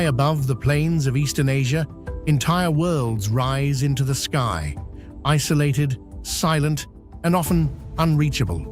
High above the plains of Eastern Asia, entire worlds rise into the sky, isolated, silent, and often unreachable.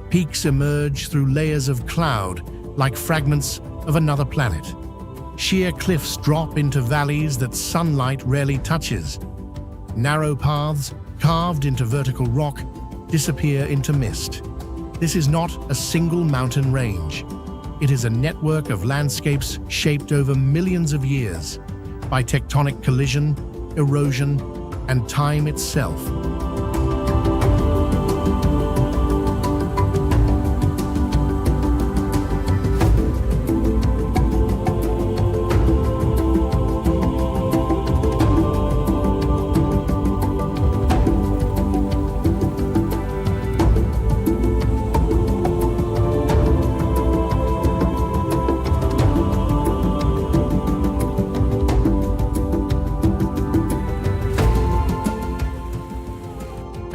Peaks emerge through layers of cloud, like fragments of another planet. Sheer cliffs drop into valleys that sunlight rarely touches. Narrow paths, carved into vertical rock, disappear into mist. This is not a single mountain range. It is a network of landscapes shaped over millions of years by tectonic collision, erosion, and time itself.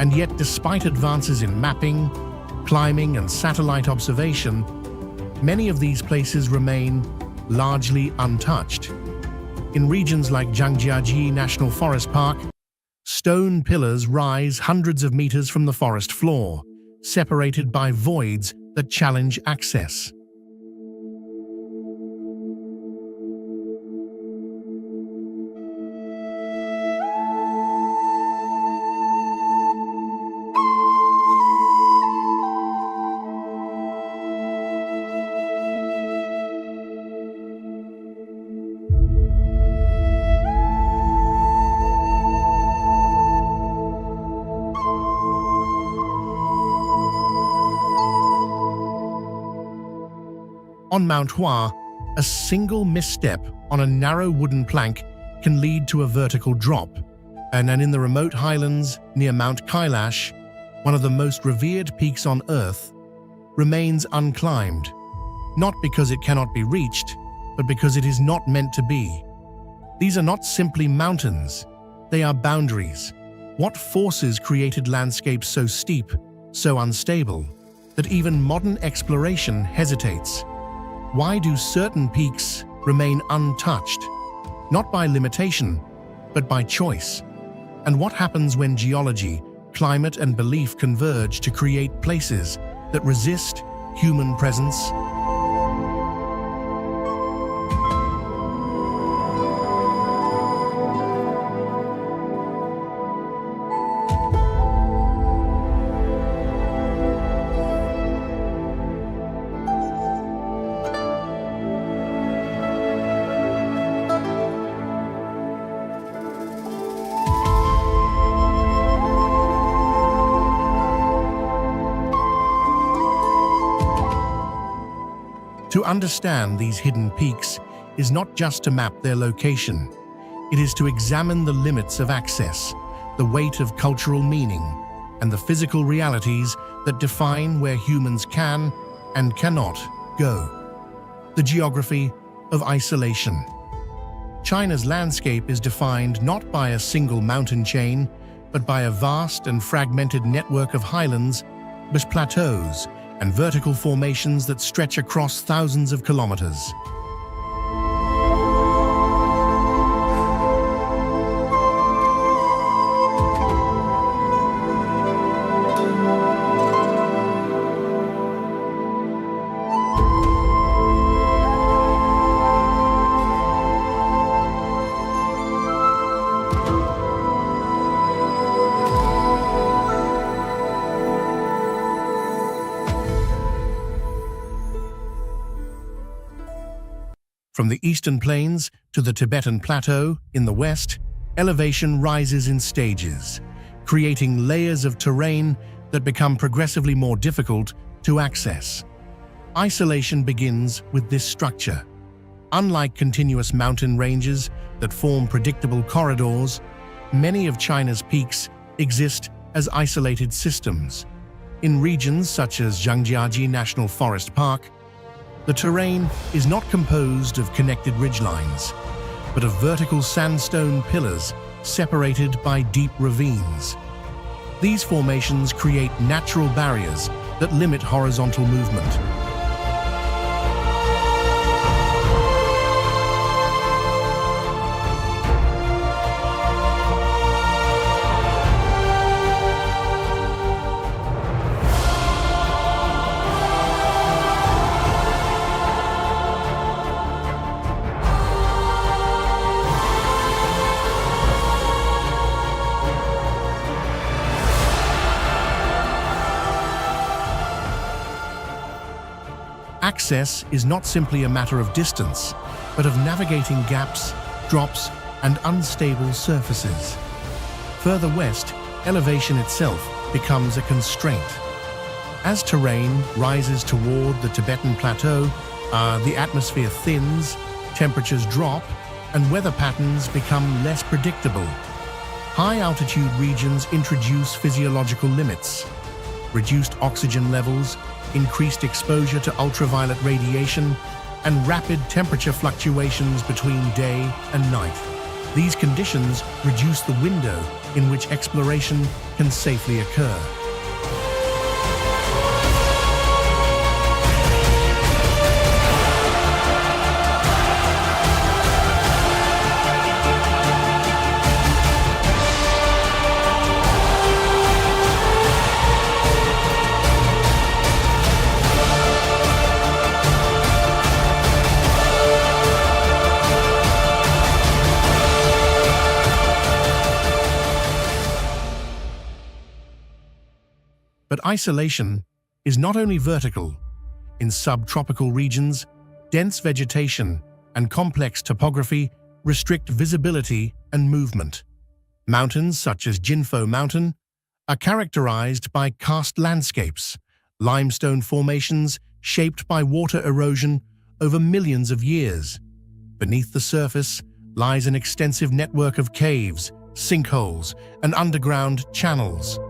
And yet, despite advances in mapping, climbing, and satellite observation, many of these places remain largely untouched. In regions like Zhangjiajie National Forest Park, stone pillars rise hundreds of meters from the forest floor, separated by voids that challenge access. On Mount Hua, a single misstep on a narrow wooden plank can lead to a vertical drop. And in the remote highlands near Mount Kailash, one of the most revered peaks on Earth, remains unclimbed, not because it cannot be reached, but because it is not meant to be. These are not simply mountains, they are boundaries. What forces created landscapes so steep, so unstable, that even modern exploration hesitates? Why do certain peaks remain untouched? Not by limitation, but by choice. And what happens when geology, climate, and belief converge to create places that resist human presence? To understand these hidden peaks is not just to map their location. It is to examine the limits of access, the weight of cultural meaning, and the physical realities that define where humans can and cannot go. The geography of isolation. China's landscape is defined not by a single mountain chain, but by a vast and fragmented network of highlands, plateaus, and vertical formations that stretch across thousands of kilometers. From the eastern plains to the Tibetan Plateau in the west, elevation rises in stages, creating layers of terrain that become progressively more difficult to access. Isolation begins with this structure. Unlike continuous mountain ranges that form predictable corridors, many of China's peaks exist as isolated systems. In regions such as Zhangjiajie National Forest Park, the terrain is not composed of connected ridgelines, but of vertical sandstone pillars separated by deep ravines. These formations create natural barriers that limit horizontal movement. Access is not simply a matter of distance, but of navigating gaps, drops, and unstable surfaces. Further west, elevation itself becomes a constraint. As terrain rises toward the Tibetan Plateau, the atmosphere thins, temperatures drop, and weather patterns become less predictable. High-altitude regions introduce physiological limits. Reduced oxygen levels, increased exposure to ultraviolet radiation, and rapid temperature fluctuations between day and night. These conditions reduce the window in which exploration can safely occur. But isolation is not only vertical. In subtropical regions, dense vegetation and complex topography restrict visibility and movement. Mountains such as Jinfo Mountain are characterized by karst landscapes, limestone formations shaped by water erosion over millions of years. Beneath the surface lies an extensive network of caves, sinkholes, and underground channels.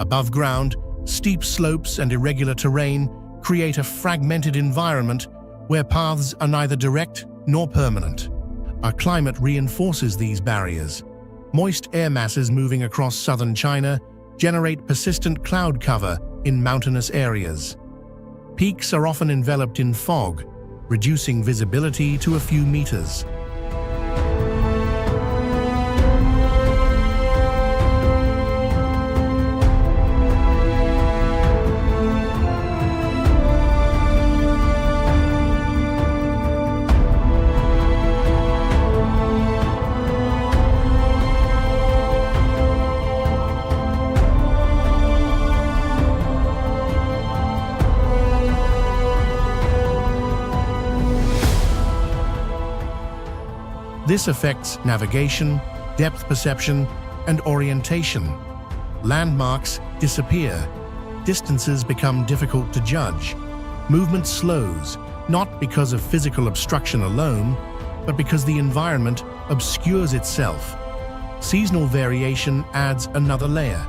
Above ground, steep slopes and irregular terrain create a fragmented environment where paths are neither direct nor permanent. Our climate reinforces these barriers. Moist air masses moving across southern China generate persistent cloud cover in mountainous areas. Peaks are often enveloped in fog, reducing visibility to a few meters. This affects navigation, depth perception, and orientation. Landmarks disappear. Distances become difficult to judge. Movement slows, not because of physical obstruction alone, but because the environment obscures itself. Seasonal variation adds another layer.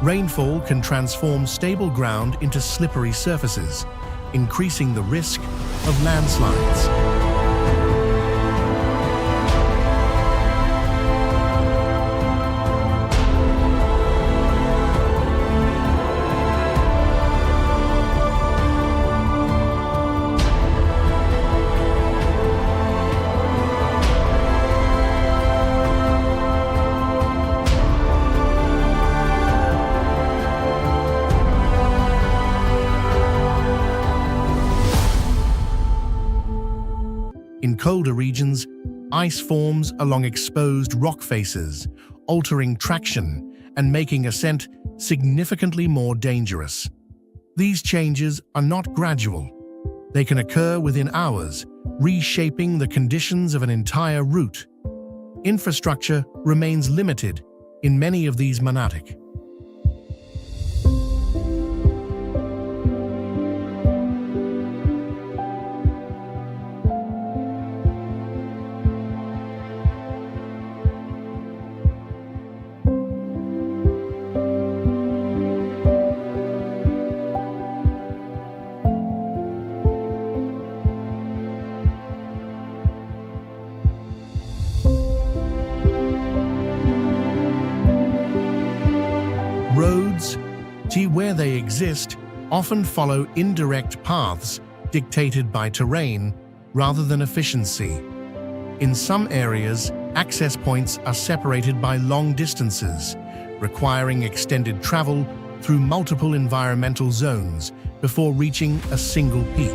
Rainfall can transform stable ground into slippery surfaces, increasing the risk of landslides. colder regions, ice forms along exposed rock faces, altering traction and making ascent significantly more dangerous. These changes are not gradual. They can occur within hours, reshaping the conditions of an entire route. Infrastructure remains limited in many of these Manatik. Roads, where they exist, often follow indirect paths dictated by terrain rather than efficiency. In some areas, access points are separated by long distances, requiring extended travel through multiple environmental zones before reaching a single peak.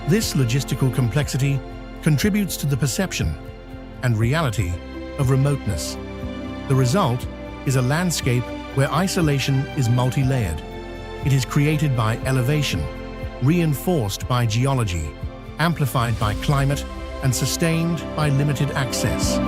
This logistical complexity contributes to the perception and reality of remoteness. The result is a landscape where isolation is multi-layered. It is created by elevation, reinforced by geology, amplified by climate, and sustained by limited access.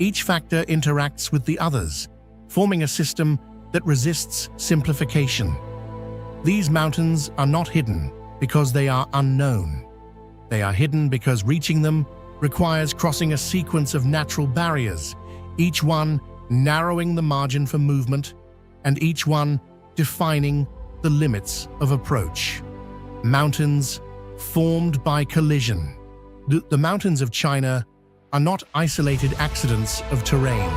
Each factor interacts with the others, forming a system that resists simplification. These mountains are not hidden because they are unknown. They are hidden because reaching them requires crossing a sequence of natural barriers, each one narrowing the margin for movement, and each one defining the limits of approach. Mountains formed by collision. The mountains of China are not isolated accidents of terrain.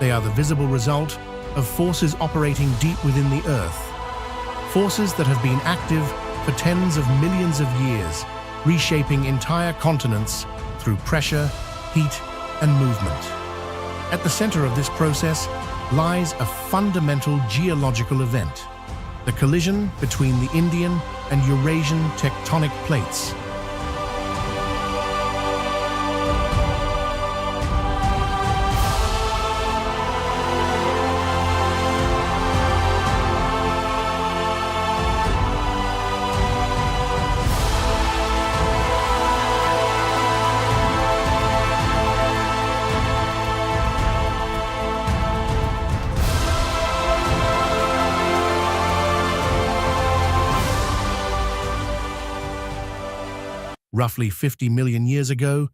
They are the visible result of forces operating deep within the Earth. Forces that have been active for tens of millions of years, reshaping entire continents through pressure, heat, and movement. At the center of this process lies a fundamental geological event, the collision between the Indian and Eurasian tectonic plates. Roughly 50 million years ago,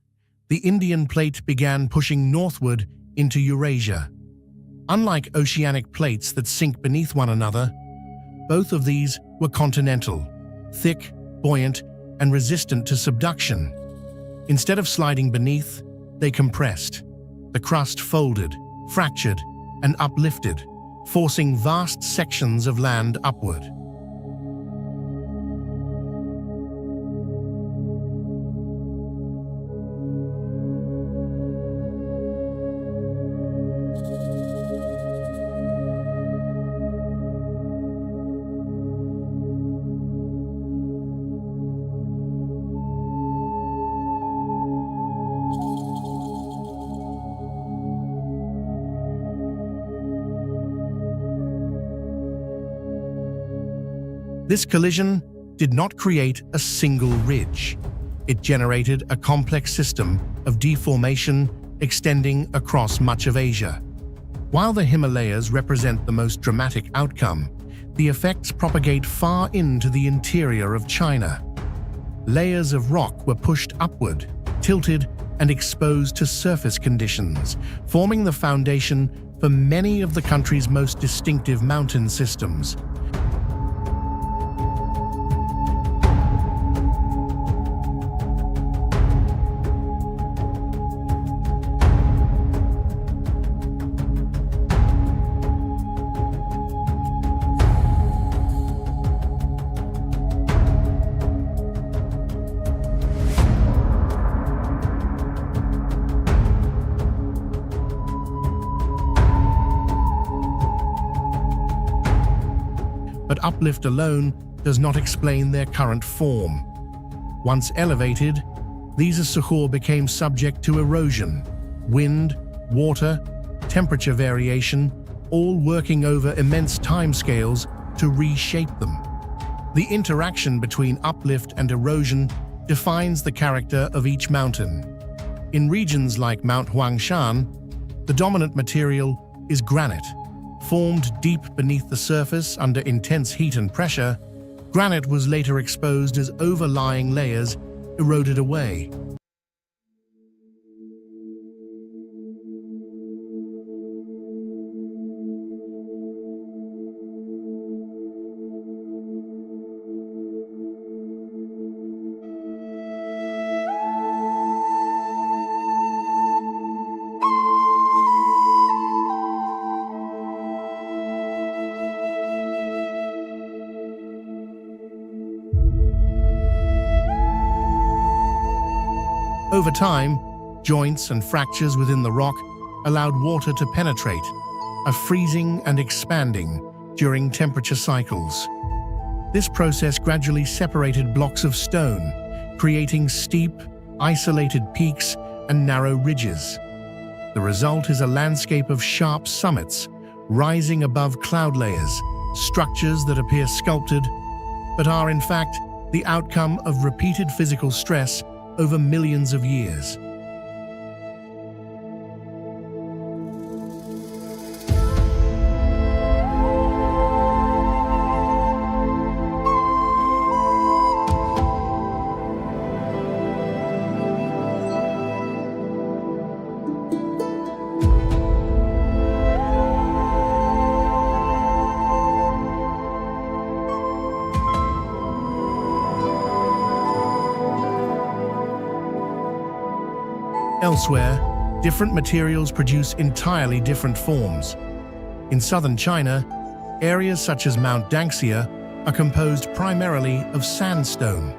the Indian plate began pushing northward into Eurasia. Unlike oceanic plates that sink beneath one another, both of these were continental, thick, buoyant, and resistant to subduction. Instead of sliding beneath, they compressed. The crust folded, fractured, and uplifted, forcing vast sections of land upward. This collision did not create a single ridge. It generated a complex system of deformation extending across much of Asia. While the Himalayas represent the most dramatic outcome, the effects propagate far into the interior of China. Layers of rock were pushed upward, tilted, and exposed to surface conditions, forming the foundation for many of the country's most distinctive mountain systems. But uplift alone does not explain their current form. Once elevated, these Sukhor became subject to erosion, wind, water, temperature variation, all working over immense timescales to reshape them. The interaction between uplift and erosion defines the character of each mountain. In regions like Mount Huangshan, the dominant material is granite. Formed deep beneath the surface under intense heat and pressure, granite was later exposed as overlying layers eroded away. Over time, joints and fractures within the rock allowed water to penetrate, a freezing and expanding during temperature cycles. This process gradually separated blocks of stone, creating steep, isolated peaks and narrow ridges. The result is a landscape of sharp summits, rising above cloud layers, structures that appear sculpted, but are in fact the outcome of repeated physical stress over millions of years. Elsewhere, different materials produce entirely different forms. In southern China, areas such as Mount Kailash are composed primarily of sandstone.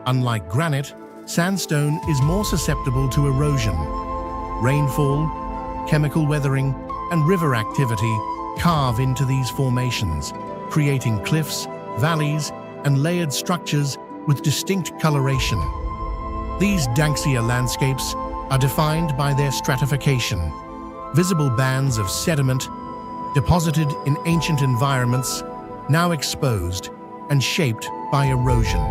Unlike granite, sandstone is more susceptible to erosion. Rainfall, chemical weathering, and river activity carve into these formations, creating cliffs, valleys, and layered structures with distinct coloration. These Kailash landscapes are defined by their stratification, visible bands of sediment deposited in ancient environments, now exposed and shaped by erosion.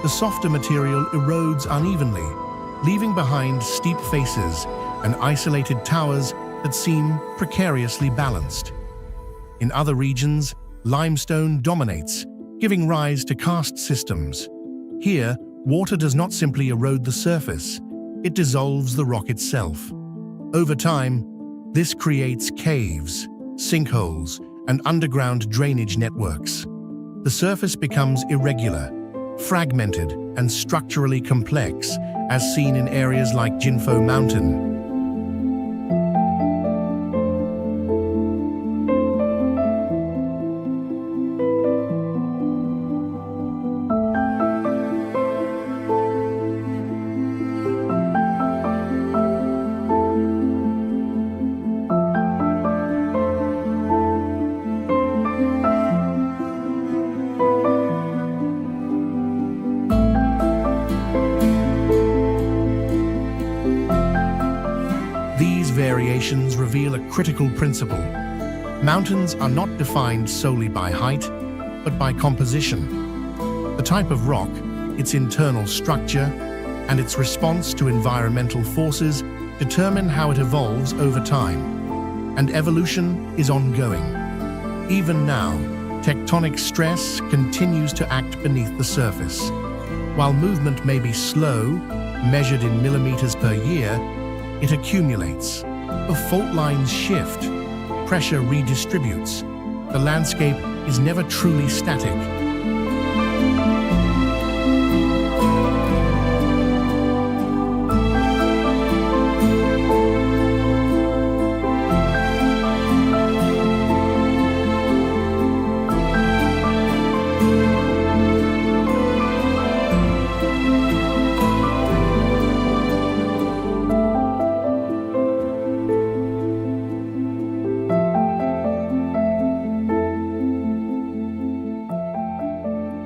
The softer material erodes unevenly, leaving behind steep faces and isolated towers that seem precariously balanced. In other regions, limestone dominates, giving rise to karst systems. Here, water does not simply erode the surface, it dissolves the rock itself. Over time, this creates caves, sinkholes, and underground drainage networks. The surface becomes irregular, fragmented, and structurally complex, as seen in areas like Jinfo Mountain. variations reveal a critical principle. Mountains are not defined solely by height, but by composition. The type of rock, its internal structure, and its response to environmental forces determine how it evolves over time. And evolution is ongoing. Even now, tectonic stress continues to act beneath the surface. While movement may be slow, measured in millimeters per year, it accumulates. The fault lines shift, pressure redistributes. The landscape is never truly static.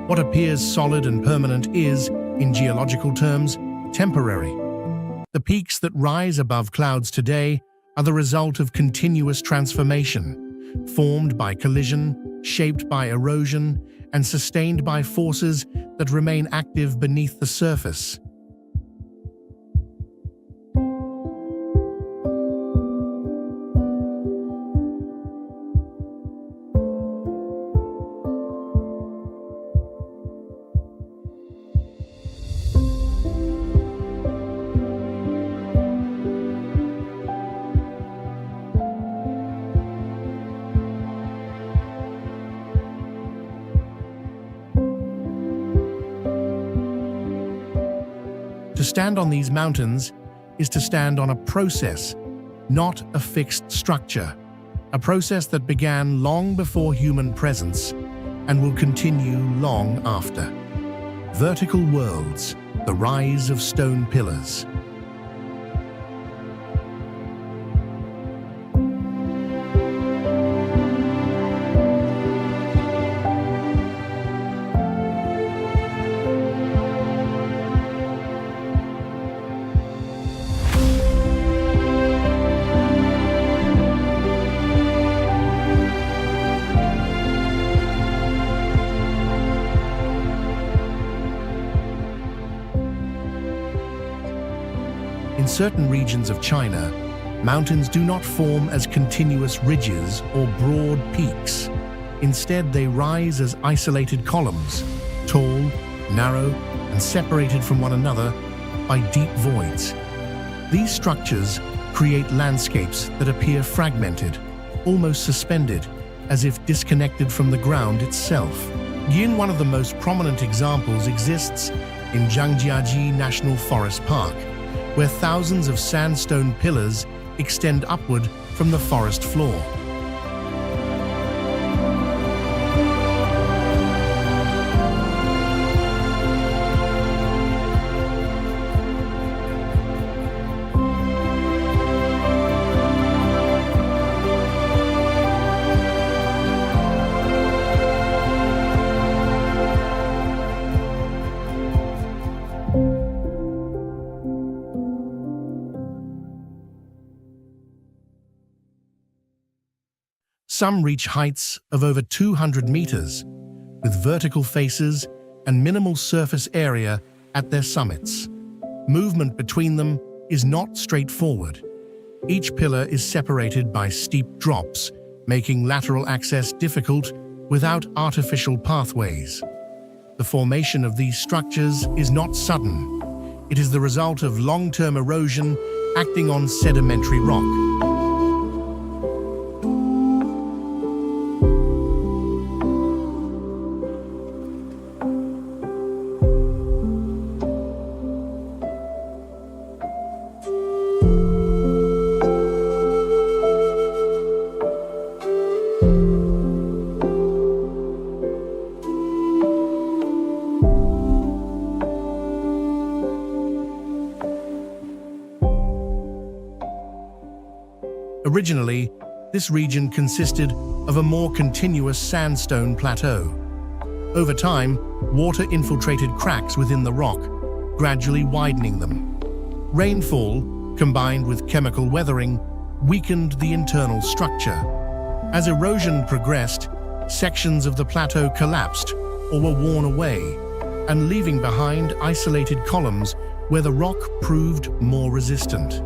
What appears solid and permanent is, in geological terms, temporary. The peaks that rise above clouds today are the result of continuous transformation, formed by collision, shaped by erosion, and sustained by forces that remain active beneath the surface. To stand on these mountains is to stand on a process, not a fixed structure. A process that began long before human presence and will continue long after. Vertical worlds, the rise of stone pillars. In certain regions of China, mountains do not form as continuous ridges or broad peaks. Instead, they rise as isolated columns, tall, narrow, and separated from one another by deep voids. These structures create landscapes that appear fragmented, almost suspended, as if disconnected from the ground itself. One of the most prominent examples exists in Zhangjiajie National Forest Park, where thousands of sandstone pillars extend upward from the forest floor. Some reach heights of over 200 meters, with vertical faces and minimal surface area at their summits. Movement between them is not straightforward. Each pillar is separated by steep drops, making lateral access difficult without artificial pathways. The formation of these structures is not sudden. It is the result of long-term erosion acting on sedimentary rock. Originally, this region consisted of a more continuous sandstone plateau. Over time, water infiltrated cracks within the rock, gradually widening them. Rainfall, combined with chemical weathering, weakened the internal structure. As erosion progressed, sections of the plateau collapsed or were worn away, and leaving behind isolated columns where the rock proved more resistant.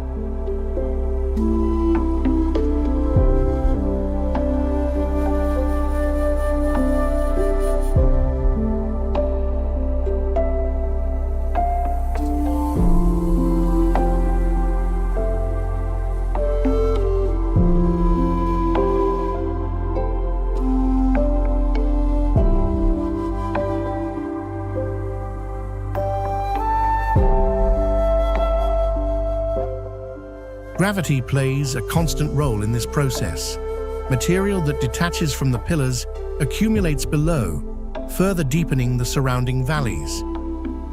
Gravity plays a constant role in this process. Material that detaches from the pillars accumulates below, further deepening the surrounding valleys.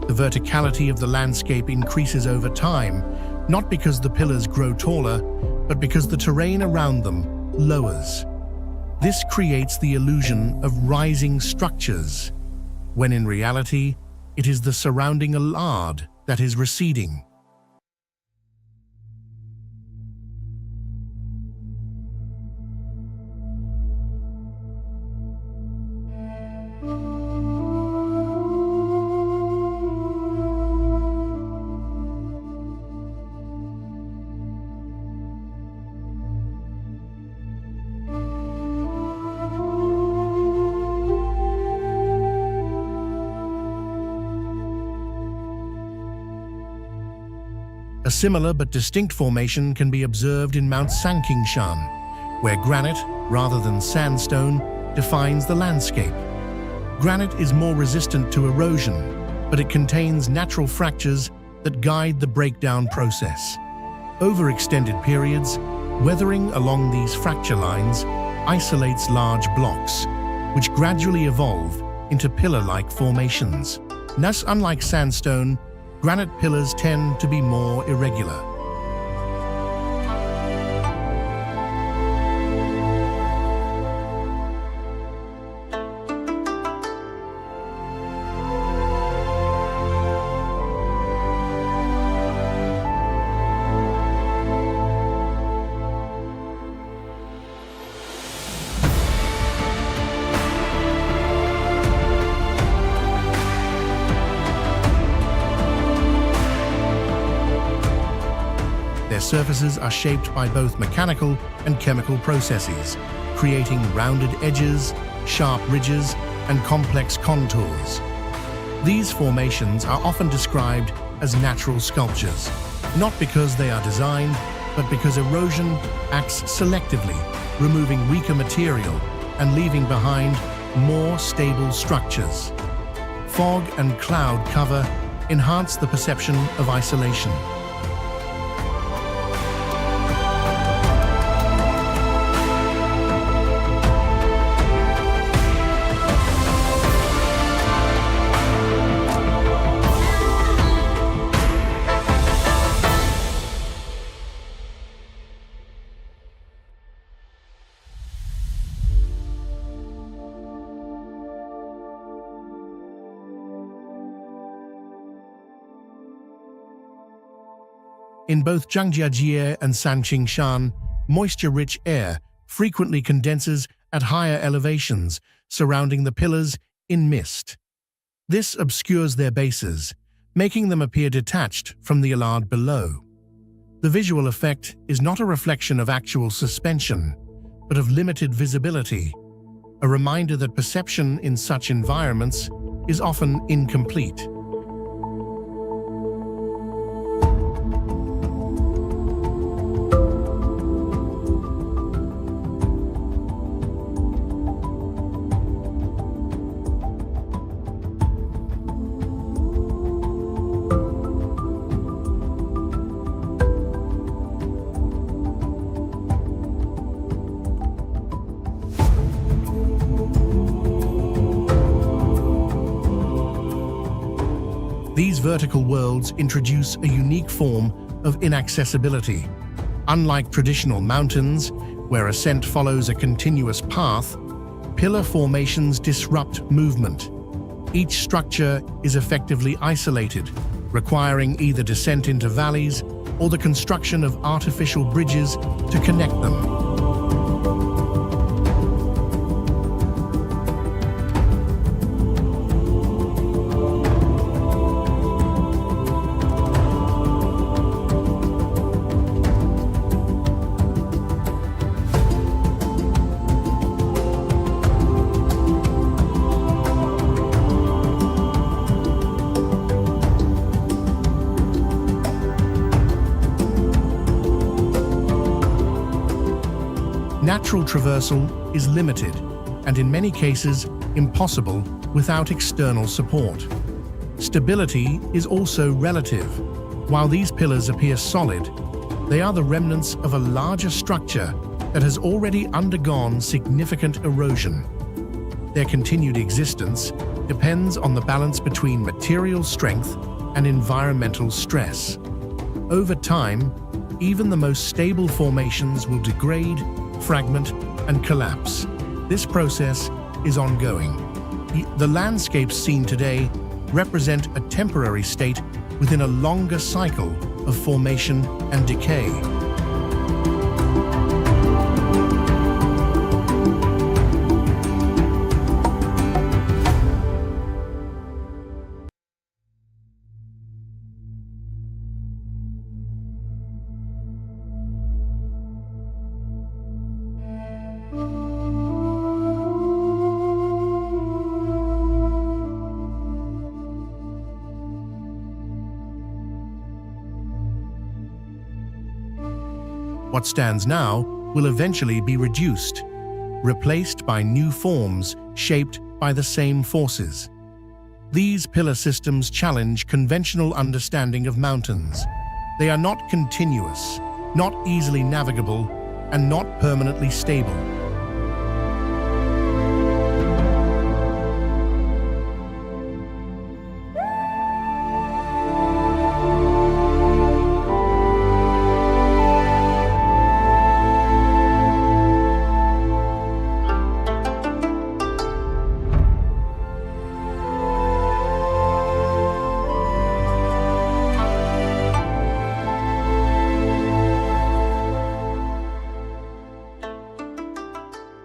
The verticality of the landscape increases over time, not because the pillars grow taller, but because the terrain around them lowers. This creates the illusion of rising structures, when in reality, it is the surrounding allard that is receding. A similar but distinct formation can be observed in Mount Zhangjiajie, where granite, rather than sandstone, defines the landscape. Granite is more resistant to erosion, but it contains natural fractures that guide the breakdown process. Over extended periods, weathering along these fracture lines isolates large blocks, which gradually evolve into pillar-like formations. Thus, unlike sandstone, granite pillars tend to be more irregular. Their surfaces are shaped by both mechanical and chemical processes, creating rounded edges, sharp ridges, and complex contours. These formations are often described as natural sculptures, not because they are designed, but because erosion acts selectively, removing weaker material and leaving behind more stable structures. Fog and cloud cover enhance the perception of isolation. In both Zhangjiajie and Zhangjiajie, moisture-rich air frequently condenses at higher elevations, surrounding the pillars in mist. This obscures their bases, making them appear detached from the allard below. The visual effect is not a reflection of actual suspension, but of limited visibility, a reminder that perception in such environments is often incomplete. These vertical worlds introduce a unique form of inaccessibility. Unlike traditional mountains, where ascent follows a continuous path, pillar formations disrupt movement. Each structure is effectively isolated, requiring either descent into valleys or the construction of artificial bridges to connect them. Natural traversal is limited and in many cases impossible without external support. Stability is also relative. While these pillars appear solid, they are the remnants of a larger structure that has already undergone significant erosion. Their continued existence depends on the balance between material strength and environmental stress. Over time, even the most stable formations will degrade, fragment, and collapse. This process is ongoing. The landscapes seen today represent a temporary state within a longer cycle of formation and decay. What stands now will eventually be reduced, replaced by new forms shaped by the same forces. These pillar systems challenge conventional understanding of mountains. They are not continuous, not easily navigable, and not permanently stable.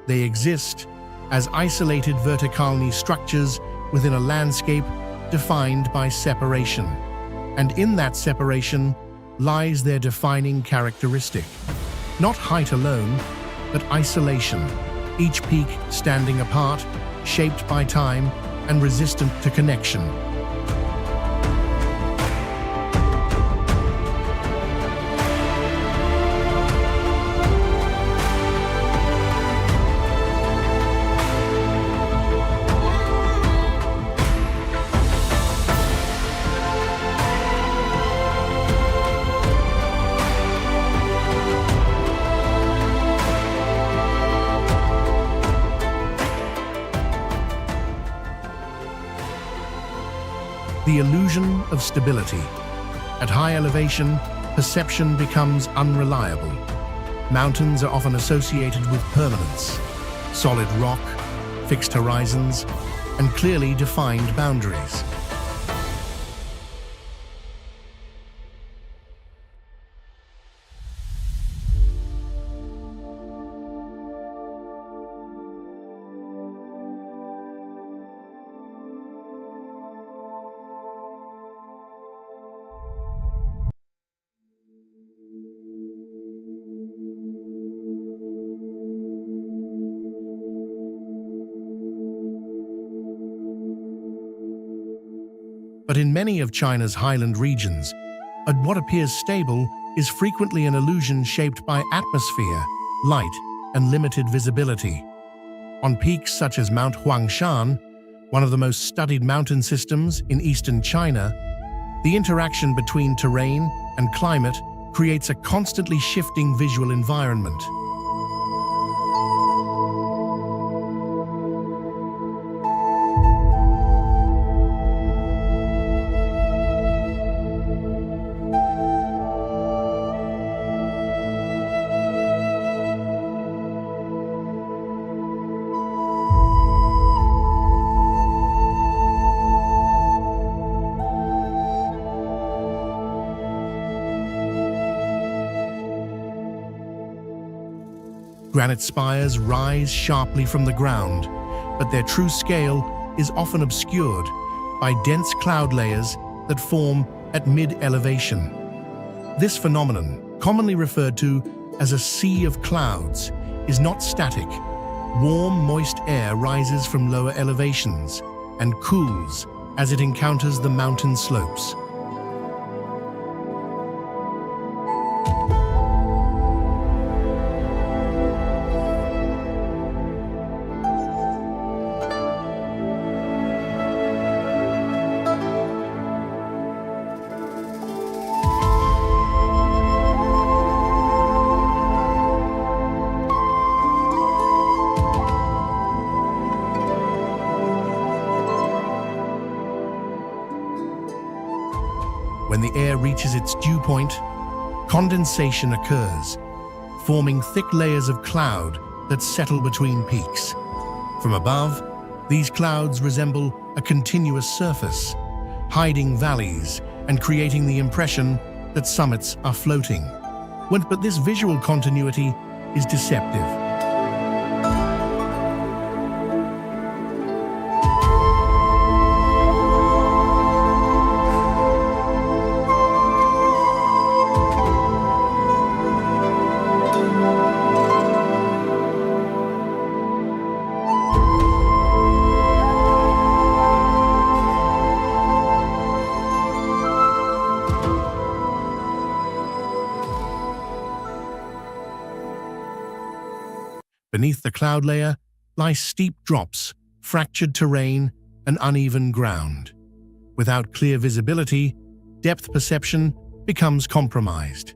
They exist as isolated verticality structures within a landscape defined by separation. And in that separation lies their defining characteristic. Not height alone, but isolation. Each peak standing apart, shaped by time, and resistant to connection. The illusion of stability. At high elevation, perception becomes unreliable. Mountains are often associated with permanence, solid rock, fixed horizons, and clearly defined boundaries. But in many of China's highland regions, what appears stable is frequently an illusion shaped by atmosphere, light, and limited visibility. On peaks such as Mount Huangshan, one of the most studied mountain systems in eastern China, the interaction between terrain and climate creates a constantly shifting visual environment. Granite spires rise sharply from the ground, but their true scale is often obscured by dense cloud layers that form at mid-elevation. This phenomenon, commonly referred to as a sea of clouds, is not static. Warm, moist air rises from lower elevations and cools as it encounters the mountain slopes. When the air reaches its dew point, condensation occurs, forming thick layers of cloud that settle between peaks. From above, these clouds resemble a continuous surface, hiding valleys and creating the impression that summits are floating. But this visual continuity is deceptive. Beneath the cloud layer lie steep drops, fractured terrain, and uneven ground. Without clear visibility, depth perception becomes compromised.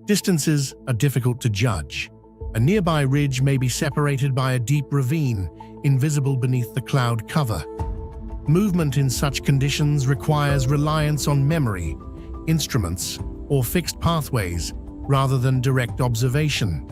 Distances are difficult to judge. A nearby ridge may be separated by a deep ravine, invisible beneath the cloud cover. Movement in such conditions requires reliance on memory, instruments, or fixed pathways, rather than direct observation.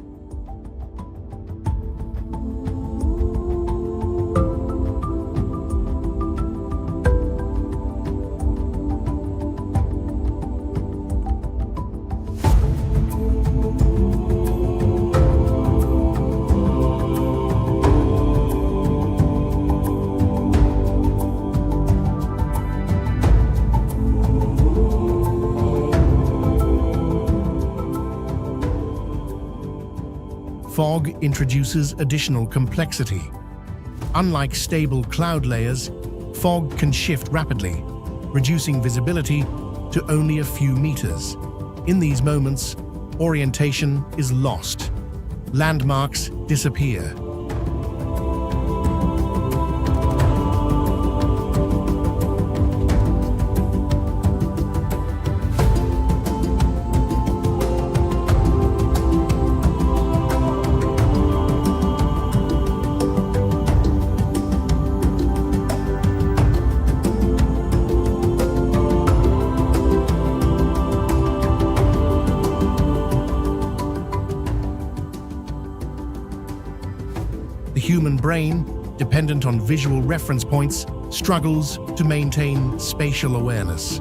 Fog introduces additional complexity. Unlike stable cloud layers, fog can shift rapidly, reducing visibility to only a few meters. In these moments, orientation is lost. Landmarks disappear. The human brain, dependent on visual reference points, struggles to maintain spatial awareness.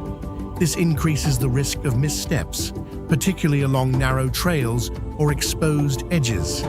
This increases the risk of missteps, particularly along narrow trails or exposed edges.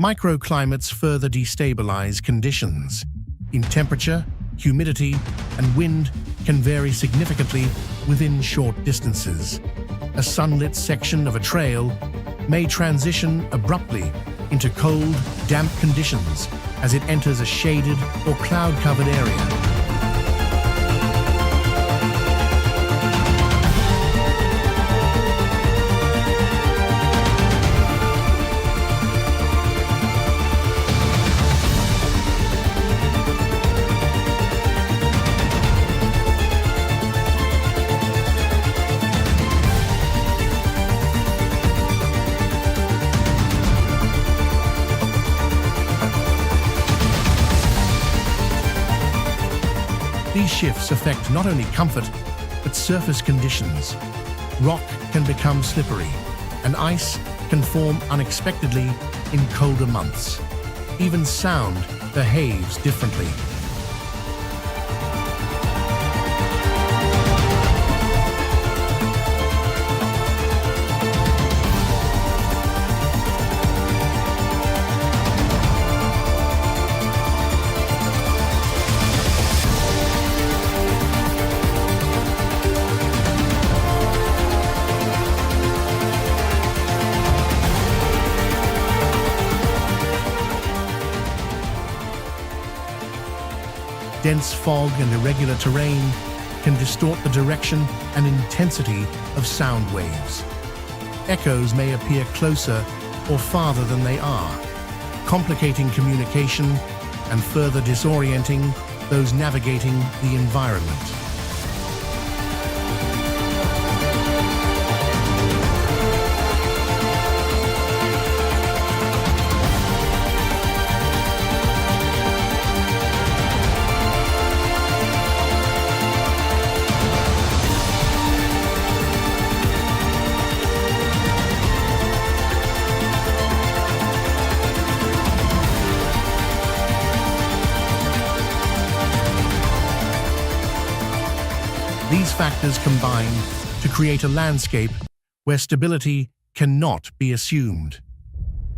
Microclimates further destabilize conditions. In temperature, humidity, and wind can vary significantly within short distances. A sunlit section of a trail may transition abruptly into cold, damp conditions as it enters a shaded or cloud-covered area. These shifts affect not only comfort, but surface conditions. Rock can become slippery, and ice can form unexpectedly in colder months. Even sound behaves differently. Dense fog and irregular terrain can distort the direction and intensity of sound waves. Echoes may appear closer or farther than they are, complicating communication and further disorienting those navigating the environment. These factors combine to create a landscape where stability cannot be assumed.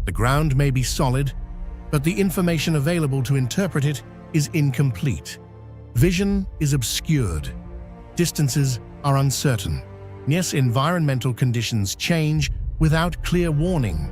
The ground may be solid, but the information available to interpret it is incomplete. Vision is obscured. Distances are uncertain. Yes, environmental conditions change without clear warning.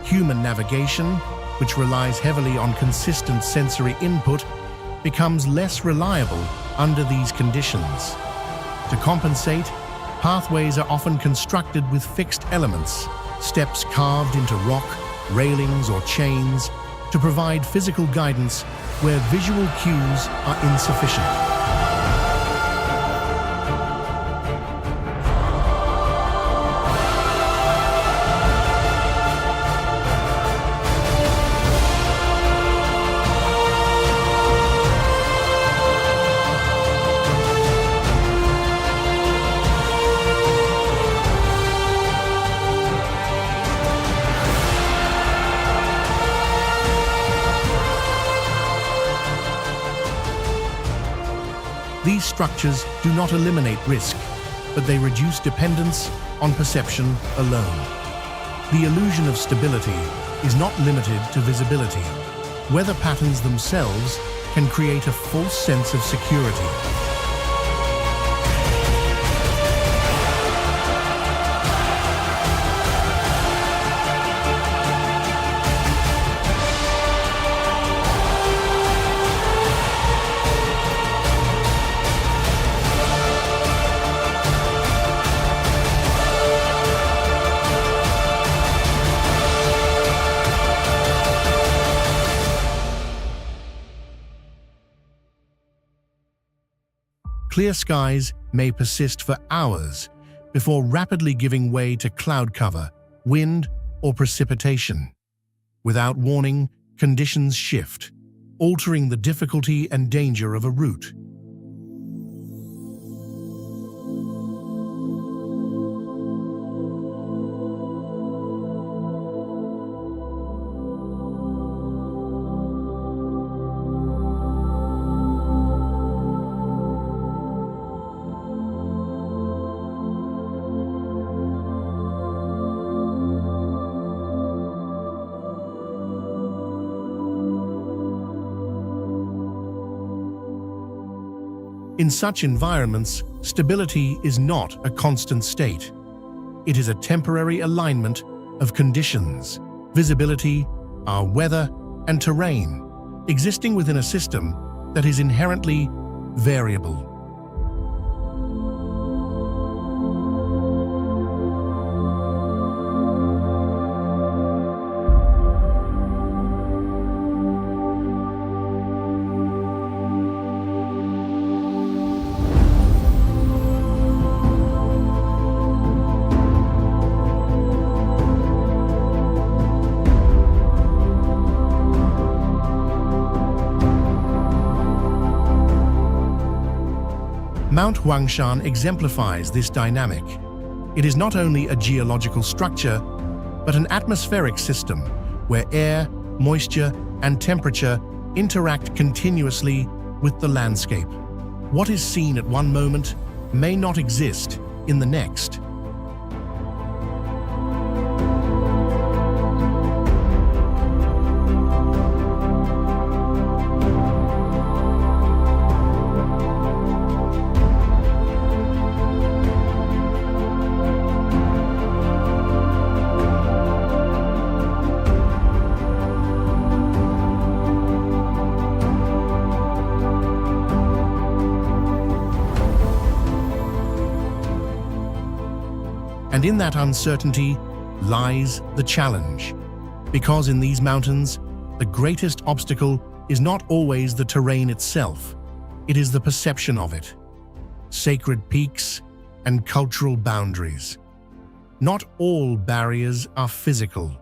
Human navigation, which relies heavily on consistent sensory input, becomes less reliable under these conditions. To compensate, pathways are often constructed with fixed elements, steps carved into rock, railings, or chains, to provide physical guidance where visual cues are insufficient. These structures do not eliminate risk, but they reduce dependence on perception alone. The illusion of stability is not limited to visibility. Weather patterns themselves can create a false sense of security. Clear skies may persist for hours before rapidly giving way to cloud cover, wind, or precipitation. Without warning, conditions shift, altering the difficulty and danger of a route. In such environments, stability is not a constant state. It is a temporary alignment of conditions, visibility, our weather, and terrain, existing within a system that is inherently variable. Mount Huangshan exemplifies this dynamic. It is not only a geological structure, but an atmospheric system where air, moisture, and temperature interact continuously with the landscape. What is seen at one moment may not exist in the next. And in that uncertainty lies the challenge. Because in these mountains, the greatest obstacle is not always the terrain itself, it is the perception of it. Sacred peaks and cultural boundaries. Not all barriers are physical.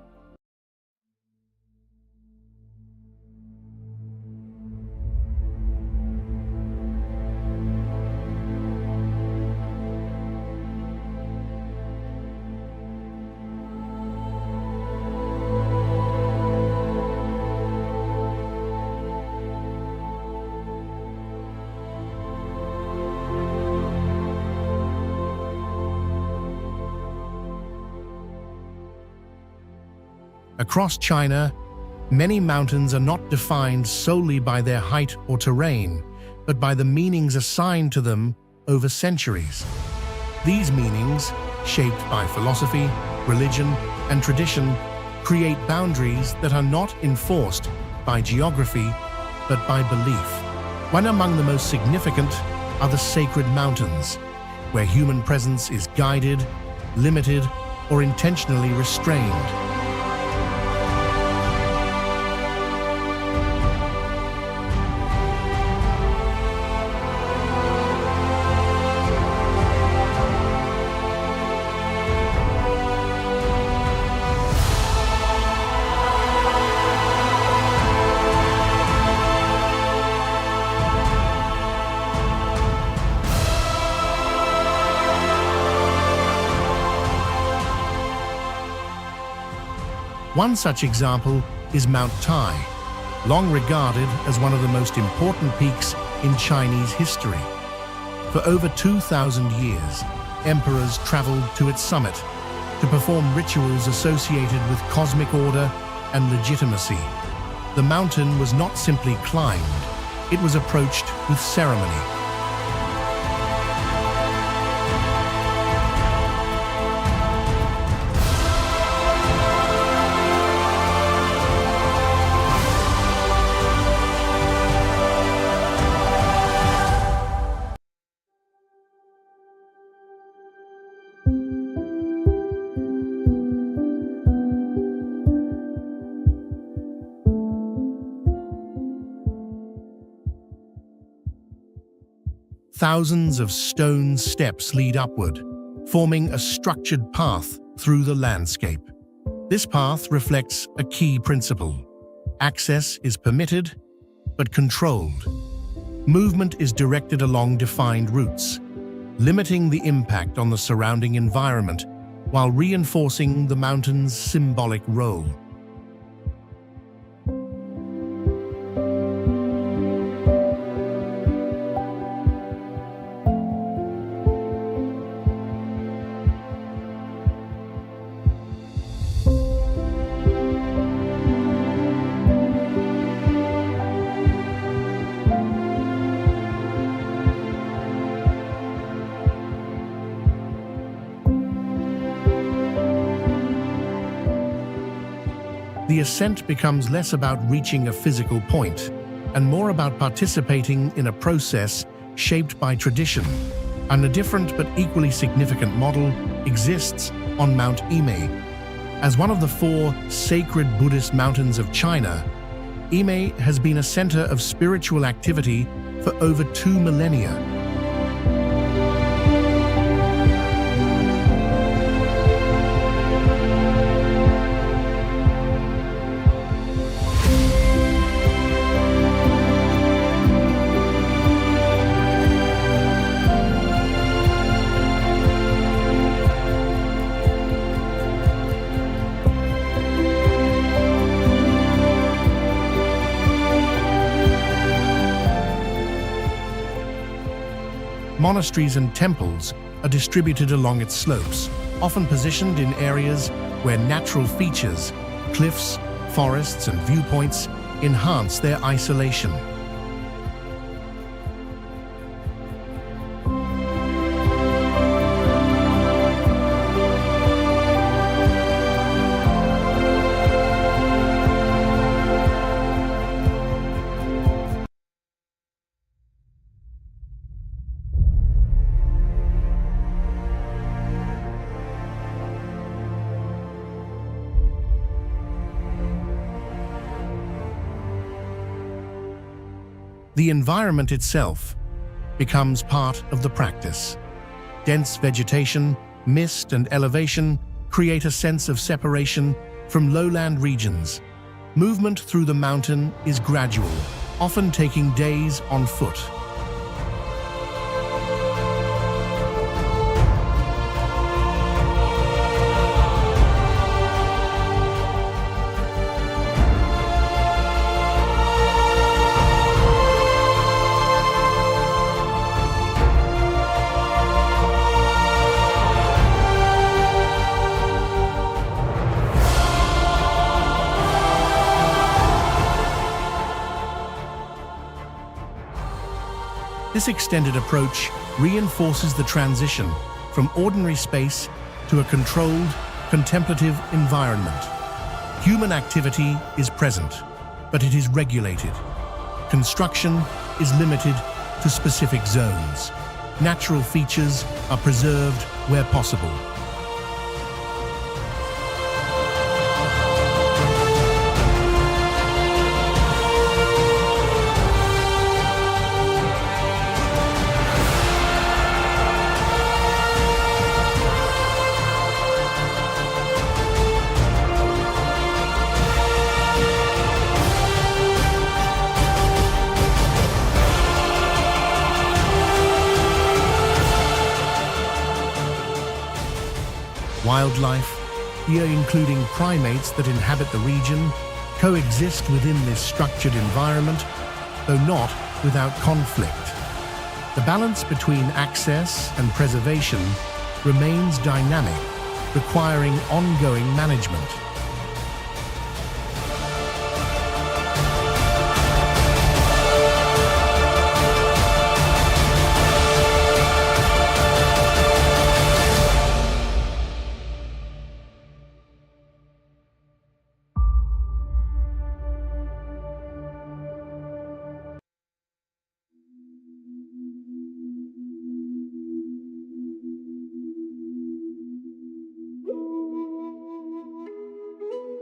Across China, many mountains are not defined solely by their height or terrain, but by the meanings assigned to them over centuries. These meanings, shaped by philosophy, religion, and tradition, create boundaries that are not enforced by geography, but by belief. One among the most significant are the sacred mountains, where human presence is guided, limited, or intentionally restrained. One such example is Mount Tai, long regarded as one of the most important peaks in Chinese history. For over 2,000 years, emperors traveled to its summit to perform rituals associated with cosmic order and legitimacy. The mountain was not simply climbed, it was approached with ceremony. Thousands of stone steps lead upward, forming a structured path through the landscape. This path reflects a key principle. Access is permitted, but controlled. Movement is directed along defined routes, limiting the impact on the surrounding environment while reinforcing the mountain's symbolic role. The ascent becomes less about reaching a physical point and more about participating in a process shaped by tradition, and a different but equally significant model exists on Mount Imei. As one of the 4 sacred Buddhist mountains of China, Imei has been a center of spiritual activity for over 2 millennia. Monasteries and temples are distributed along its slopes, often positioned in areas where natural features, cliffs, forests, and viewpoints enhance their isolation. The environment itself becomes part of the practice. Dense vegetation, mist, and elevation create a sense of separation from lowland regions. Movement through the mountain is gradual, often taking days on foot. This extended approach reinforces the transition from ordinary space to a controlled, contemplative environment. Human activity is present, but it is regulated. Construction is limited to specific zones. Natural features are preserved where possible. Wildlife, here including primates that inhabit the region, coexist within this structured environment, though not without conflict. The balance between access and preservation remains dynamic, requiring ongoing management.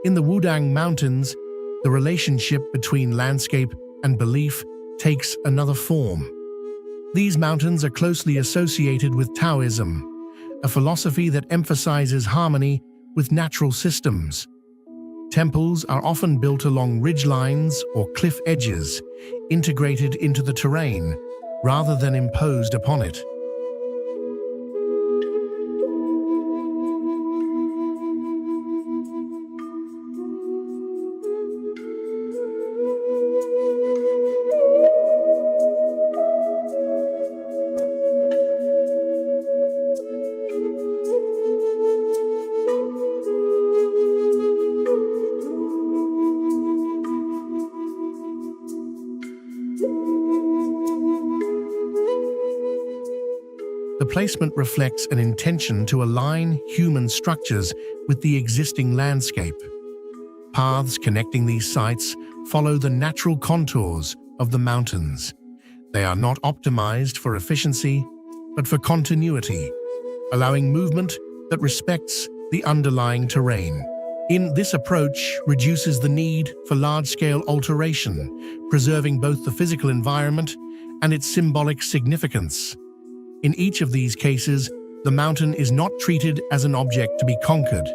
In the Wudang Mountains, the relationship between landscape and belief takes another form. These mountains are closely associated with Taoism, a philosophy that emphasizes harmony with natural systems. Temples are often built along ridgelines or cliff edges, integrated into the terrain, rather than imposed upon it. The placement reflects an intention to align human structures with the existing landscape. Paths connecting these sites follow the natural contours of the mountains. They are not optimized for efficiency, but for continuity, allowing movement that respects the underlying terrain. This approach reduces the need for large-scale alteration, preserving both the physical environment and its symbolic significance. In each of these cases, the mountain is not treated as an object to be conquered.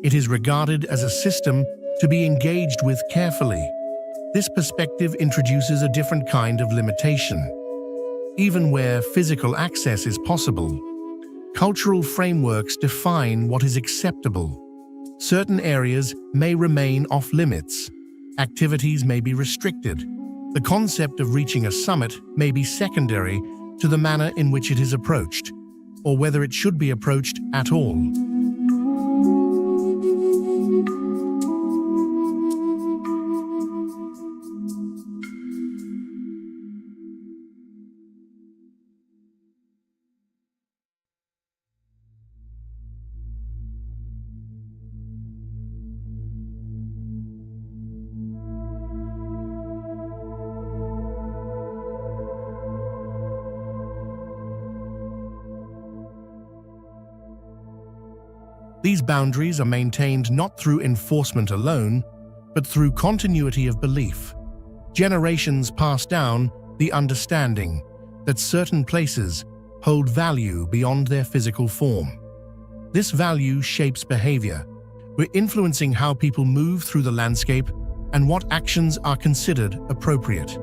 It is regarded as a system to be engaged with carefully. This perspective introduces a different kind of limitation. Even where physical access is possible, cultural frameworks define what is acceptable. Certain areas may remain off-limits. Activities may be restricted. The concept of reaching a summit may be secondary to the manner in which it is approached, or whether it should be approached at all. These boundaries are maintained not through enforcement alone, but through continuity of belief. Generations pass down the understanding that certain places hold value beyond their physical form. This value shapes behavior. We're influencing how people move through the landscape and what actions are considered appropriate.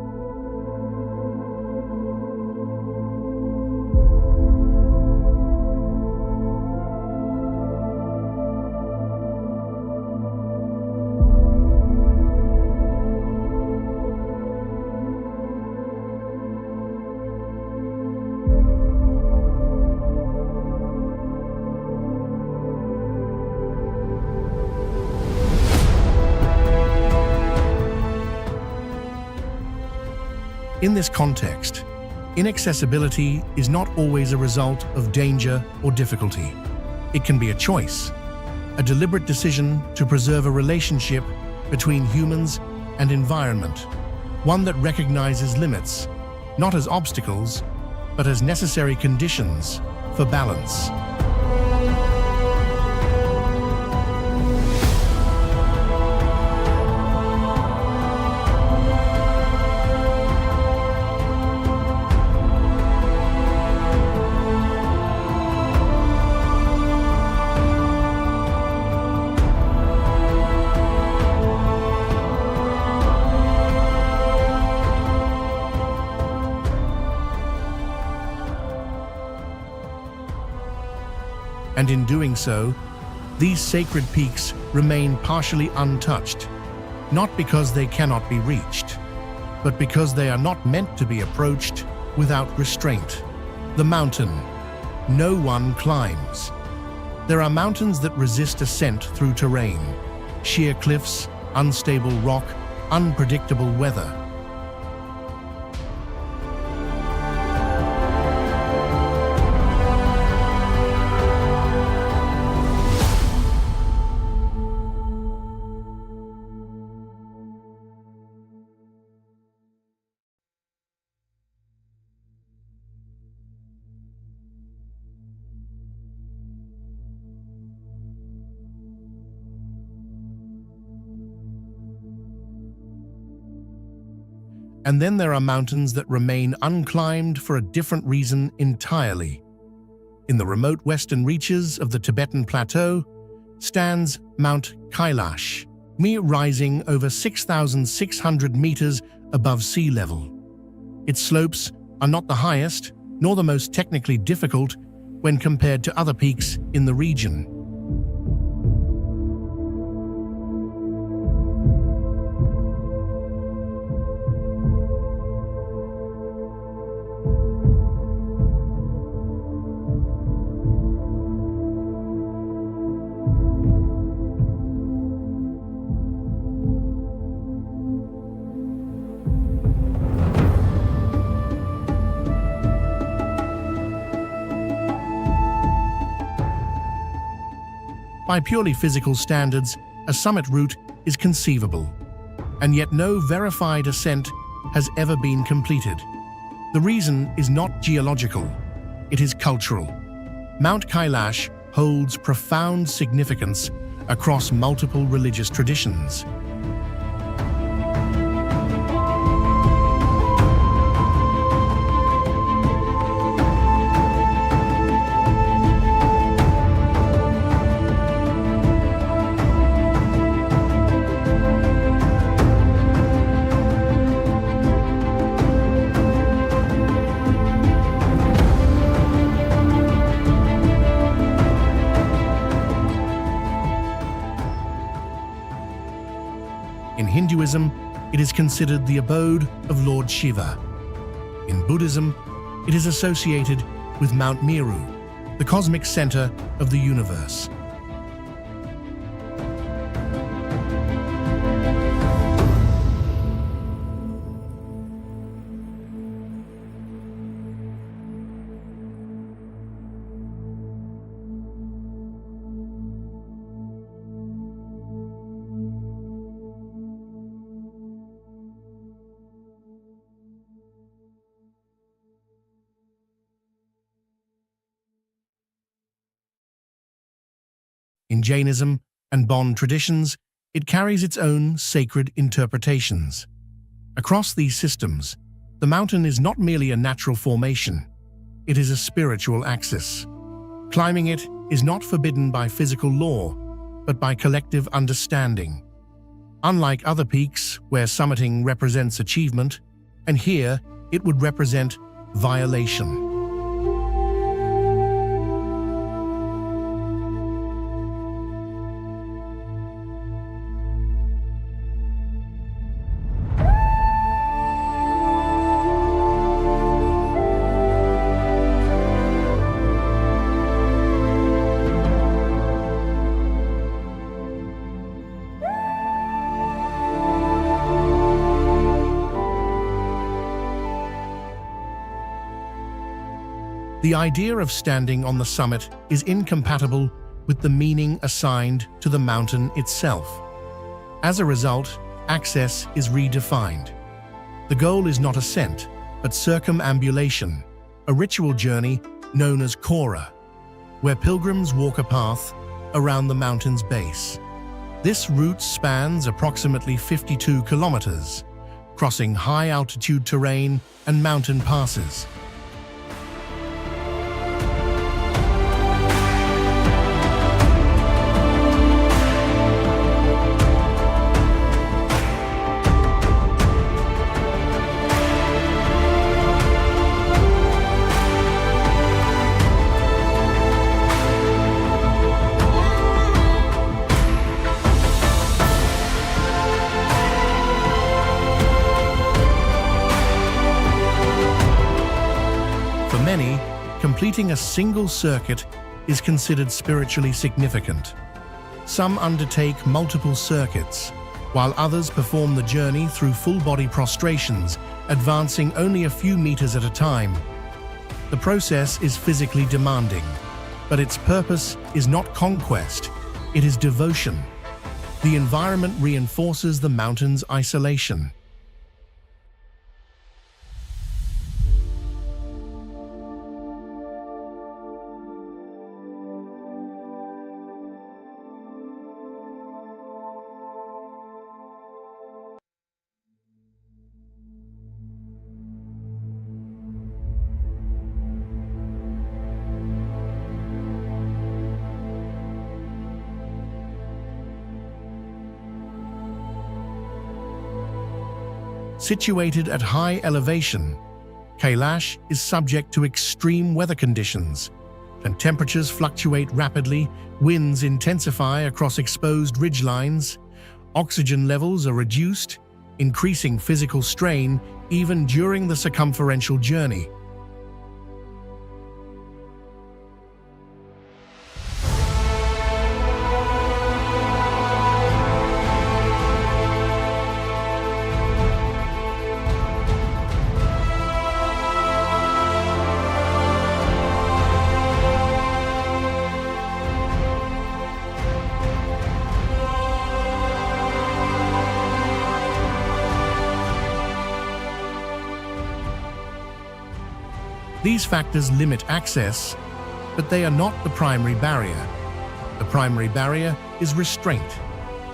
In this context, inaccessibility is not always a result of danger or difficulty. It can be a choice, a deliberate decision to preserve a relationship between humans and environment, one that recognizes limits, not as obstacles, but as necessary conditions for balance. And in doing so, these sacred peaks remain partially untouched, not because they cannot be reached, but because they are not meant to be approached without restraint. The mountain, no one climbs. There are mountains that resist ascent through terrain, sheer cliffs, unstable rock, unpredictable weather. And then there are mountains that remain unclimbed for a different reason entirely. In the remote western reaches of the Tibetan Plateau stands Mount Kailash, rising over 6,600 meters above sea level. Its slopes are not the highest, nor the most technically difficult when compared to other peaks in the region. By purely physical standards, a summit route is conceivable, and yet no verified ascent has ever been completed. The reason is not geological, it is cultural. Mount Kailash holds profound significance across multiple religious traditions. In Hinduism, it is considered the abode of Lord Shiva. In Buddhism, it is associated with Mount Meru, the cosmic center of the universe. In Jainism and Bon traditions, it carries its own sacred interpretations. Across these systems, the mountain is not merely a natural formation, it is a spiritual axis. Climbing it is not forbidden by physical law, but by collective understanding. Unlike other peaks where summiting represents achievement, and here it would represent violation. The idea of standing on the summit is incompatible with the meaning assigned to the mountain itself. As a result, access is redefined. The goal is not ascent, but circumambulation, a ritual journey known as Kora, where pilgrims walk a path around the mountain's base. This route spans approximately 52 kilometers, crossing high-altitude terrain and mountain passes. For many, completing a single circuit is considered spiritually significant. Some undertake multiple circuits, while others perform the journey through full-body prostrations, advancing only a few meters at a time. The process is physically demanding, but its purpose is not conquest, it is devotion. The environment reinforces the mountain's isolation. Situated at high elevation, Kailash is subject to extreme weather conditions, and temperatures fluctuate rapidly, winds intensify across exposed ridgelines, oxygen levels are reduced, increasing physical strain even during the circumferential journey. These factors limit access, but they are not the primary barrier. The primary barrier is restraint.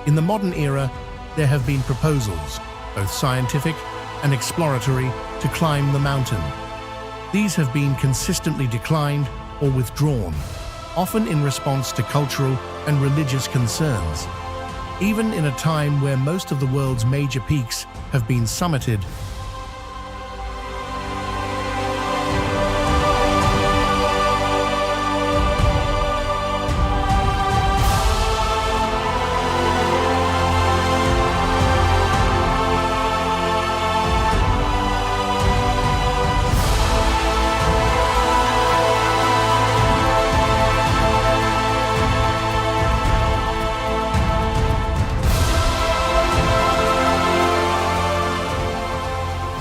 In the modern era, there have been proposals, both scientific and exploratory, to climb the mountain. These have been consistently declined or withdrawn, often in response to cultural and religious concerns. Even in a time where most of the world's major peaks have been summited,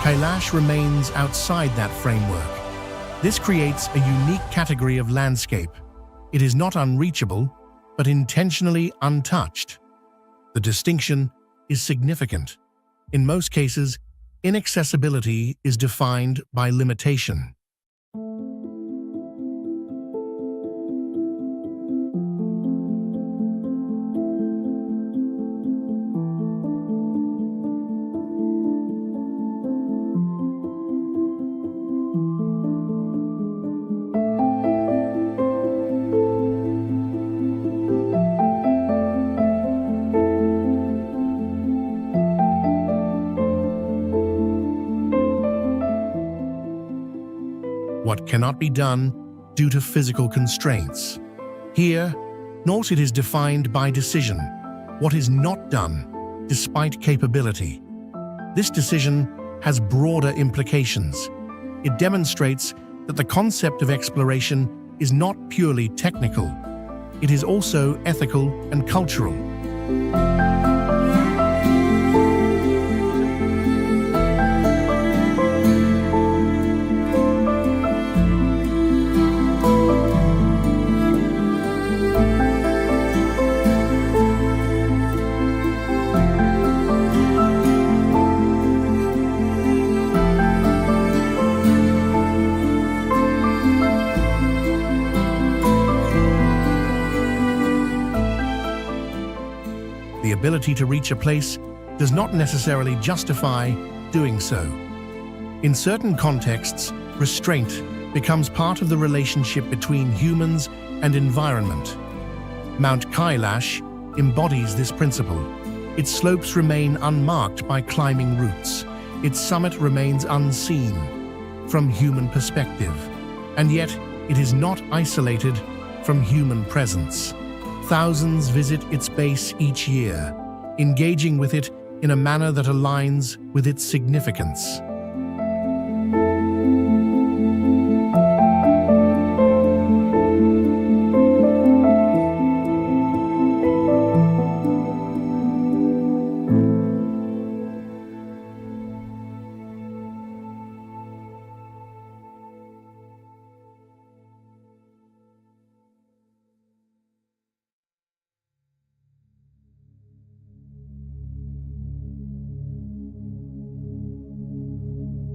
Kailash remains outside that framework. This creates a unique category of landscape. It is not unreachable, but intentionally untouched. The distinction is significant. In most cases, inaccessibility is defined by limitation. What cannot be done due to physical constraints. Here, note it is defined by decision, what is not done despite capability. This decision has broader implications. It demonstrates that the concept of exploration is not purely technical. It is also ethical and cultural. The ability to reach a place does not necessarily justify doing so. In certain contexts, restraint becomes part of the relationship between humans and environment. Mount Kailash embodies this principle. Its slopes remain unmarked by climbing routes. Its summit remains unseen from human perspective. And yet, it is not isolated from human presence. Thousands visit its base each year, engaging with it in a manner that aligns with its significance.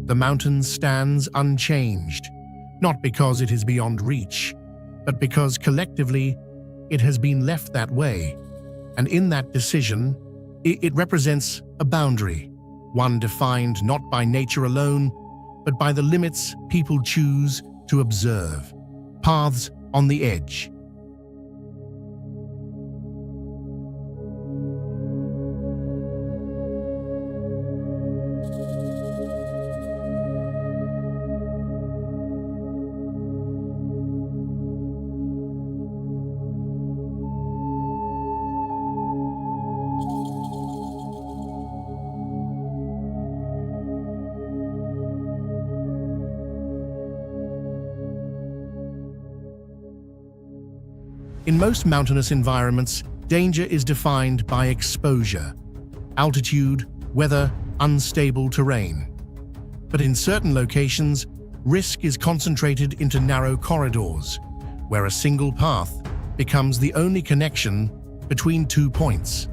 The mountain stands unchanged, not because it is beyond reach, but because collectively it has been left that way. And in that decision, it represents a boundary, one defined not by nature alone, but by the limits people choose to observe, paths on the edge. In most mountainous environments, danger is defined by exposure, altitude, weather, unstable terrain. But in certain locations, risk is concentrated into narrow corridors, where a single path becomes the only connection between 2 points.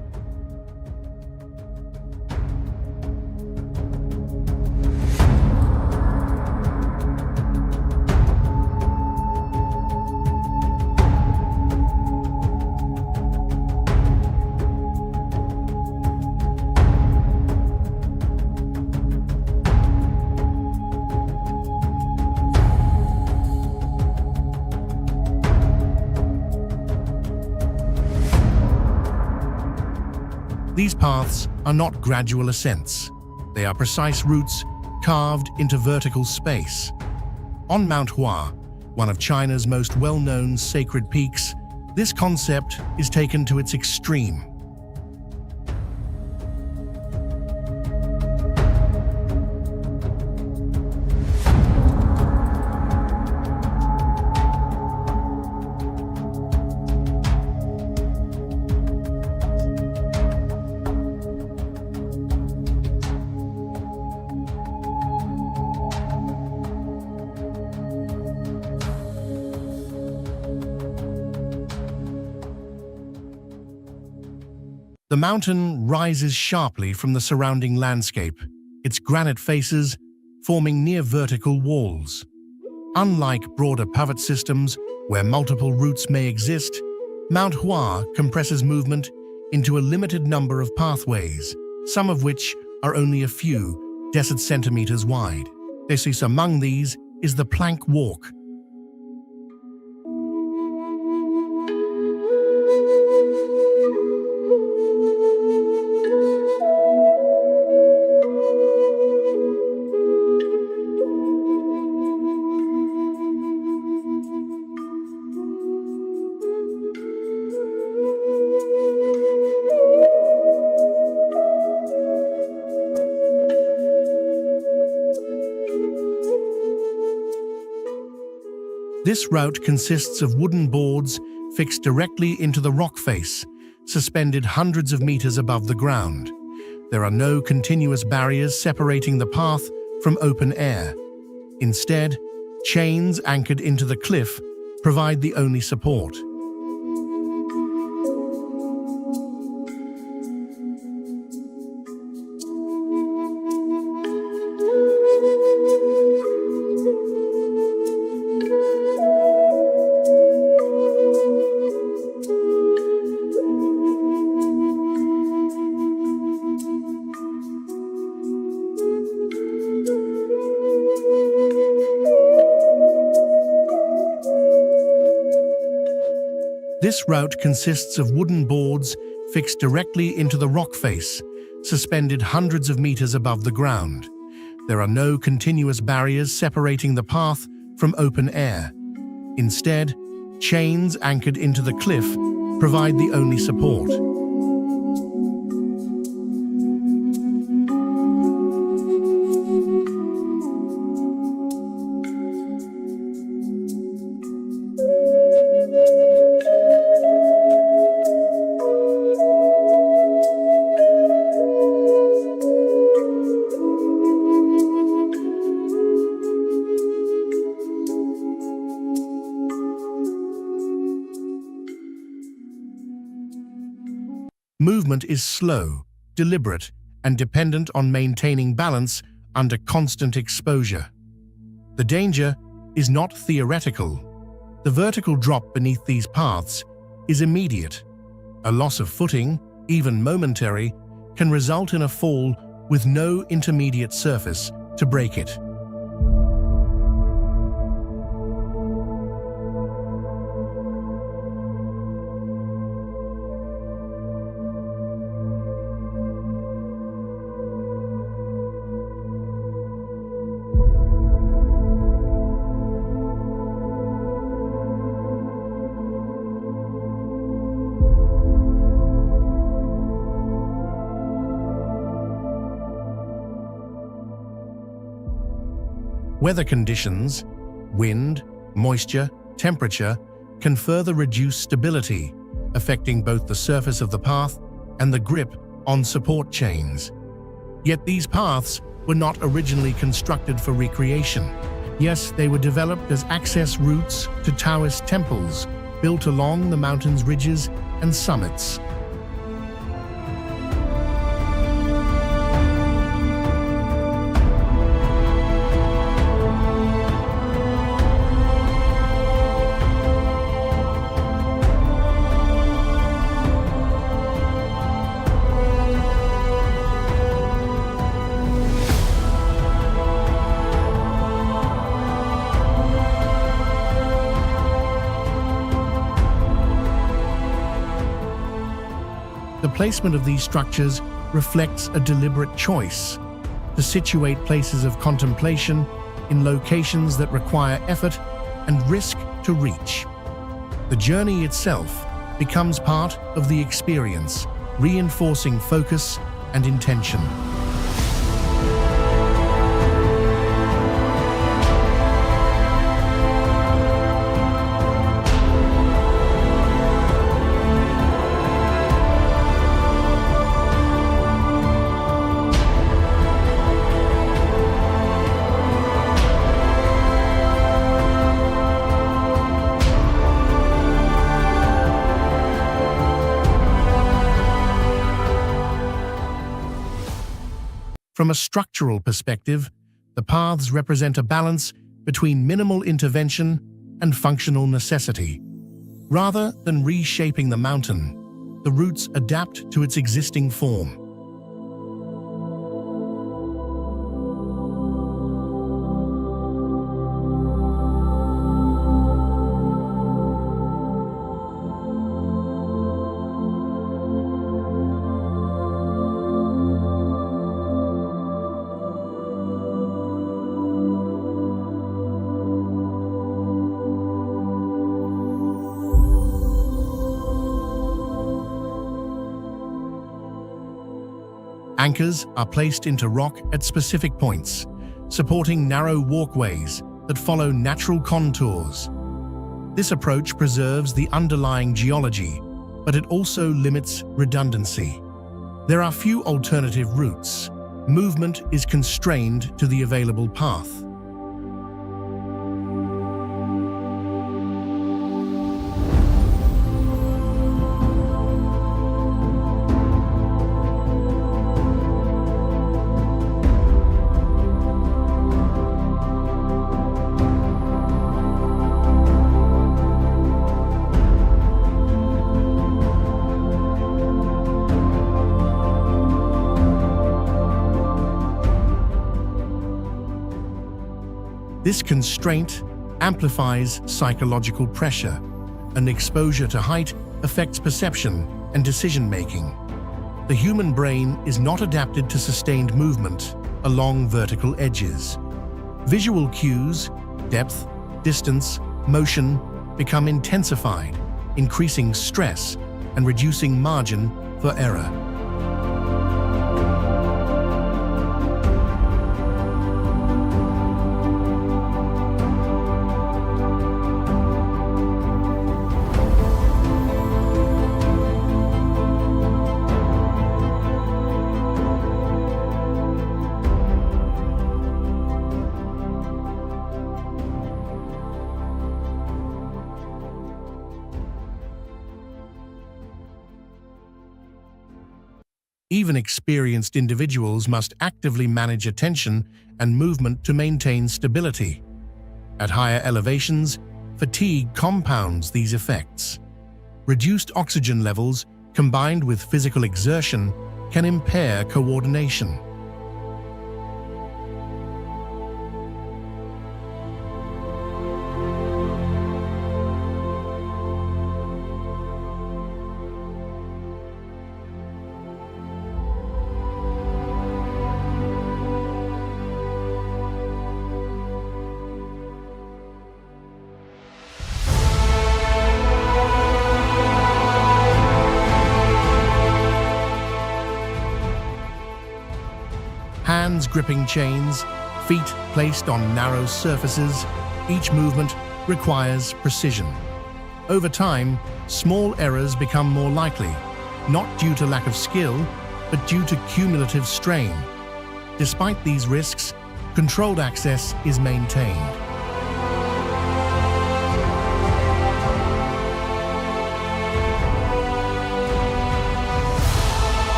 These paths are not gradual ascents. They are precise routes carved into vertical space. On Mount Hua, one of China's most well-known sacred peaks, this concept is taken to its extreme. The mountain rises sharply from the surrounding landscape, its granite faces forming near vertical walls. Unlike broader pivot systems where multiple routes may exist, Mount Hua compresses movement into a limited number of pathways, some of which are only a few centimeters wide. Among these is the plank walk. This route consists of wooden boards fixed directly into the rock face, suspended hundreds of meters above the ground. There are no continuous barriers separating the path from open air. Instead, chains anchored into the cliff provide the only support. This route consists of wooden boards fixed directly into the rock face, suspended hundreds of meters above the ground. There are no continuous barriers separating the path from open air. Instead, chains anchored into the cliff provide the only support. Movement is slow, deliberate, and dependent on maintaining balance under constant exposure. The danger is not theoretical. The vertical drop beneath these paths is immediate. A loss of footing, even momentary, can result in a fall with no intermediate surface to break it. Weather conditions, wind, moisture, temperature, can further reduce stability, affecting both the surface of the path and the grip on support chains. Yet these paths were not originally constructed for recreation. Yes, they were developed as access routes to Taoist temples built along the mountain's ridges and summits. placement of these structures reflects a deliberate choice to situate places of contemplation in locations that require effort and risk to reach. The journey itself becomes part of the experience, reinforcing focus and intention. From a structural perspective, the paths represent a balance between minimal intervention and functional necessity. Rather than reshaping the mountain, the routes adapt to its existing form. Anchors are placed into rock at specific points, supporting narrow walkways that follow natural contours. This approach preserves the underlying geology, but it also limits redundancy. There are few alternative routes. Movement is constrained to the available path. This constraint amplifies psychological pressure, and exposure to height affects perception and decision-making. The human brain is not adapted to sustained movement along vertical edges. Visual cues, depth, distance, motion, become intensified, increasing stress and reducing margin for error. Even experienced individuals must actively manage attention and movement to maintain stability. At higher elevations, fatigue compounds these effects. Reduced oxygen levels combined with physical exertion can impair coordination. Hands gripping chains, feet placed on narrow surfaces, each movement requires precision. Over time, small errors become more likely, not due to lack of skill, but due to cumulative strain. Despite these risks, controlled access is maintained.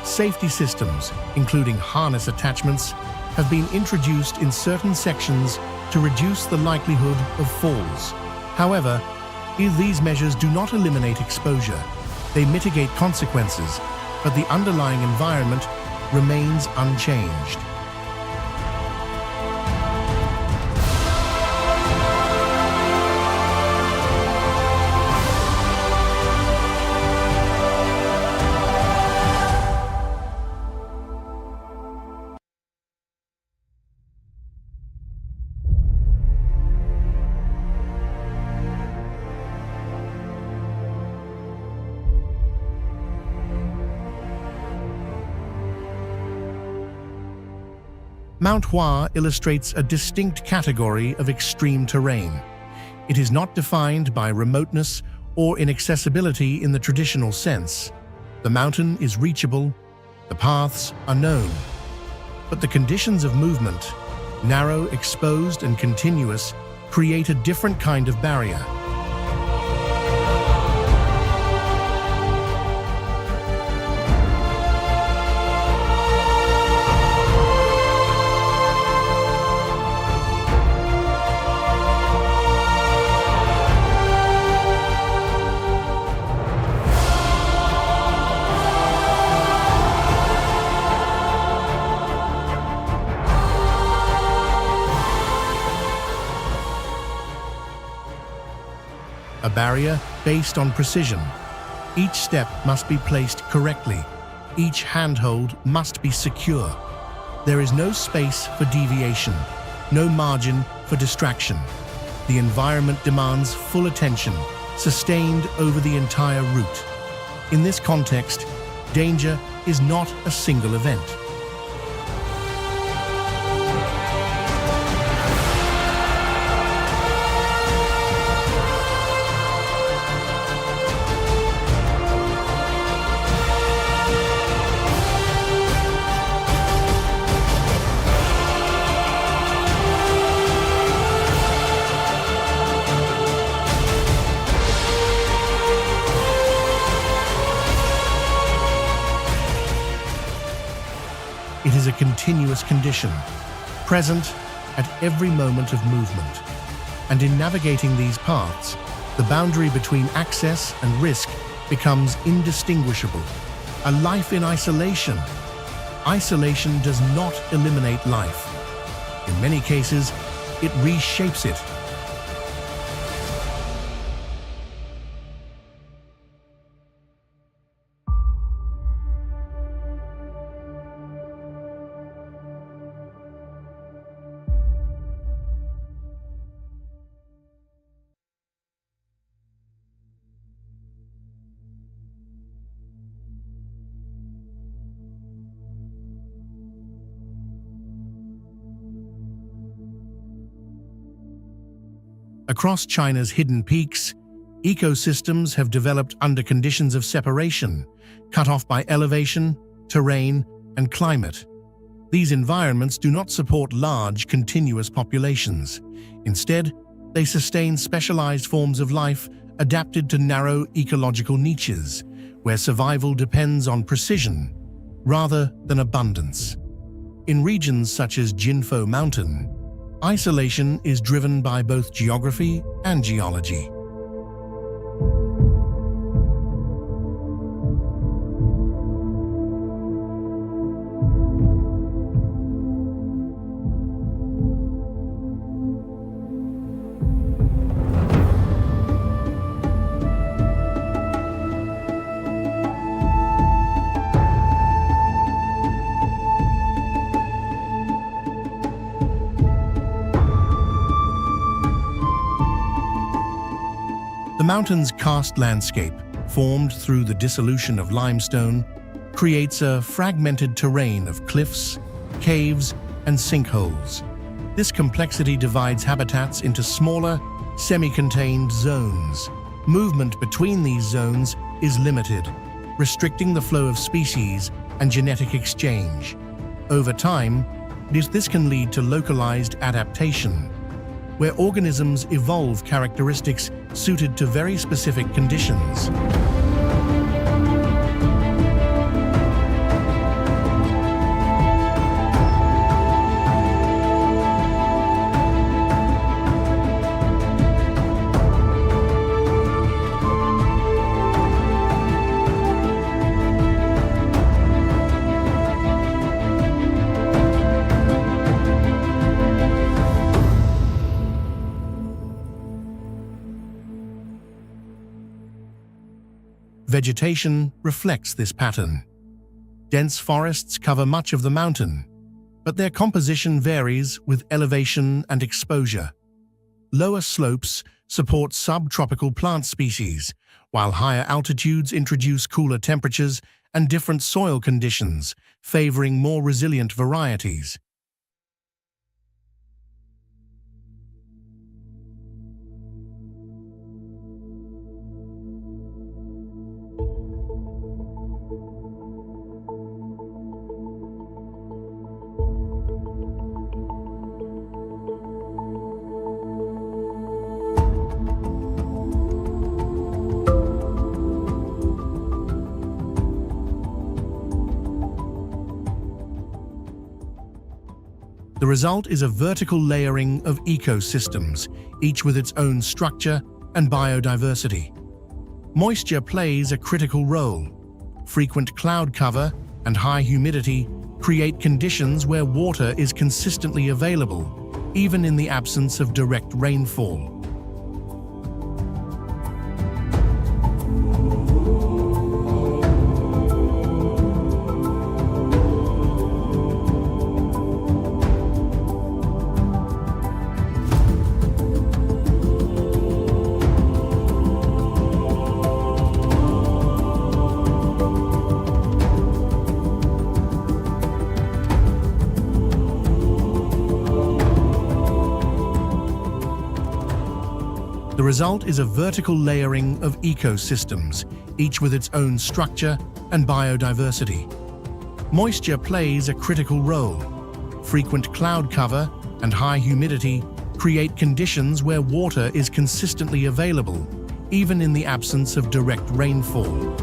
Safety systems, including harness attachments, have been introduced in certain sections to reduce the likelihood of falls. However, these measures do not eliminate exposure. They mitigate consequences, but the underlying environment remains unchanged. Mount Hua illustrates a distinct category of extreme terrain. It is not defined by remoteness or inaccessibility in the traditional sense. The mountain is reachable, the paths are known, but the conditions of movement, narrow, exposed, and continuous, create a different kind of barrier. A barrier based on precision. Each step must be placed correctly. Each handhold must be secure. There is no space for deviation, no margin for distraction. The environment demands full attention, sustained over the entire route. In this context, danger is not a single event. It is a continuous condition, present at every moment of movement. And in navigating these paths, the boundary between access and risk becomes indistinguishable. A life in isolation. Isolation does not eliminate life. In many cases, it reshapes it. Across China's hidden peaks, ecosystems have developed under conditions of separation, cut off by elevation, terrain, and climate. These environments do not support large, continuous populations. Instead, they sustain specialized forms of life adapted to narrow ecological niches, where survival depends on precision rather than abundance. In regions such as Jinfo Mountain, isolation is driven by both geography and geology. The mountain's karst landscape, formed through the dissolution of limestone, creates a fragmented terrain of cliffs, caves, and sinkholes. This complexity divides habitats into smaller, semi-contained zones. Movement between these zones is limited, restricting the flow of species and genetic exchange. Over time, this can lead to localized adaptation, where organisms evolve characteristics suited to very specific conditions. Vegetation reflects this pattern. Dense forests cover much of the mountain, but their composition varies with elevation and exposure. Lower slopes support subtropical plant species, while higher altitudes introduce cooler temperatures and different soil conditions, favoring more resilient varieties. The result is a vertical layering of ecosystems, each with its own structure and biodiversity. Moisture plays a critical role. Frequent cloud cover and high humidity create conditions where water is consistently available, even in the absence of direct rainfall. The result is a vertical layering of ecosystems, each with its own structure and biodiversity. Moisture plays a critical role. Frequent cloud cover and high humidity create conditions where water is consistently available, even in the absence of direct rainfall.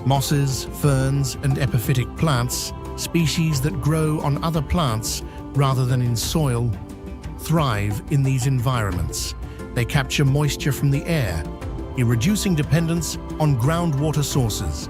Mosses, ferns, and epiphytic plants, species that grow on other plants rather than in soil, thrive in these environments. They capture moisture from the air, reducing dependence on groundwater sources.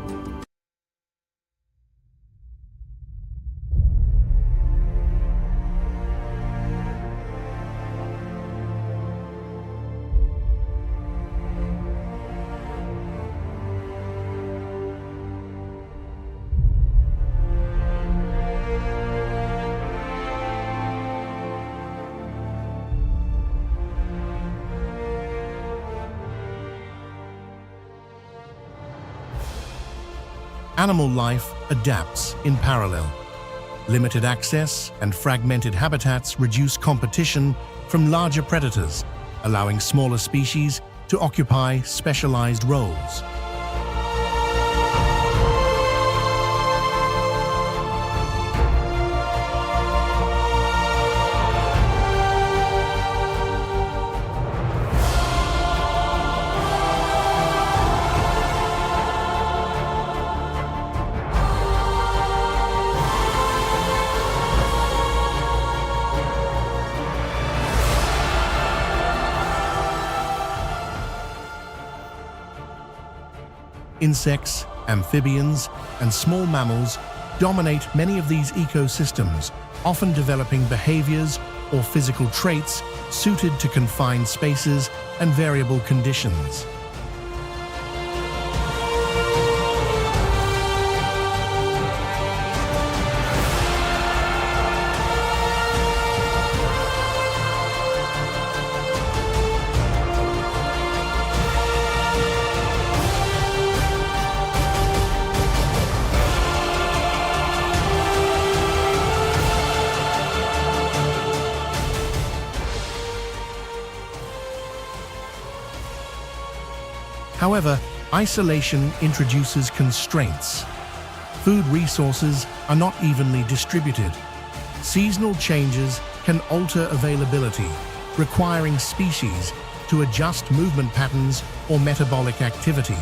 Animal life adapts in parallel. Limited access and fragmented habitats reduce competition from larger predators, allowing smaller species to occupy specialized roles. Insects, amphibians, and small mammals dominate many of these ecosystems, often developing behaviors or physical traits suited to confined spaces and variable conditions. However, isolation introduces constraints. Food resources are not evenly distributed. Seasonal changes can alter availability, requiring species to adjust movement patterns or metabolic activity.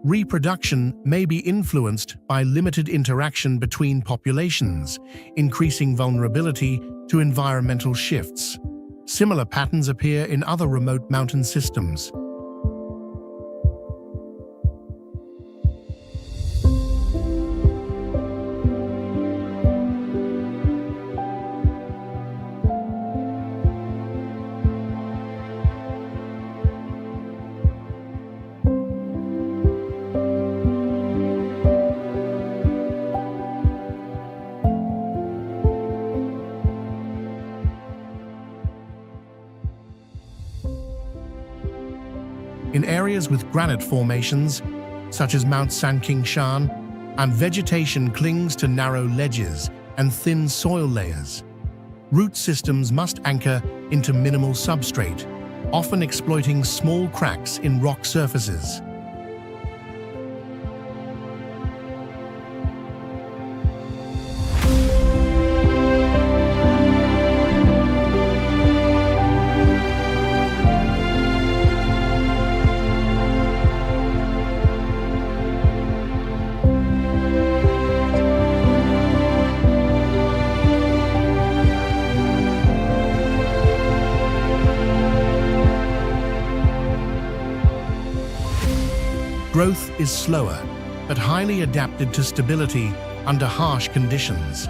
reproduction may be influenced by limited interaction between populations, increasing vulnerability to environmental shifts. Similar patterns appear in other remote mountain systems. In areas with granite formations, such as Mount Kailash, and vegetation clings to narrow ledges and thin soil layers. Root systems must anchor into minimal substrate, often exploiting small cracks in rock surfaces. Growth is slower, but highly adapted to stability under harsh conditions.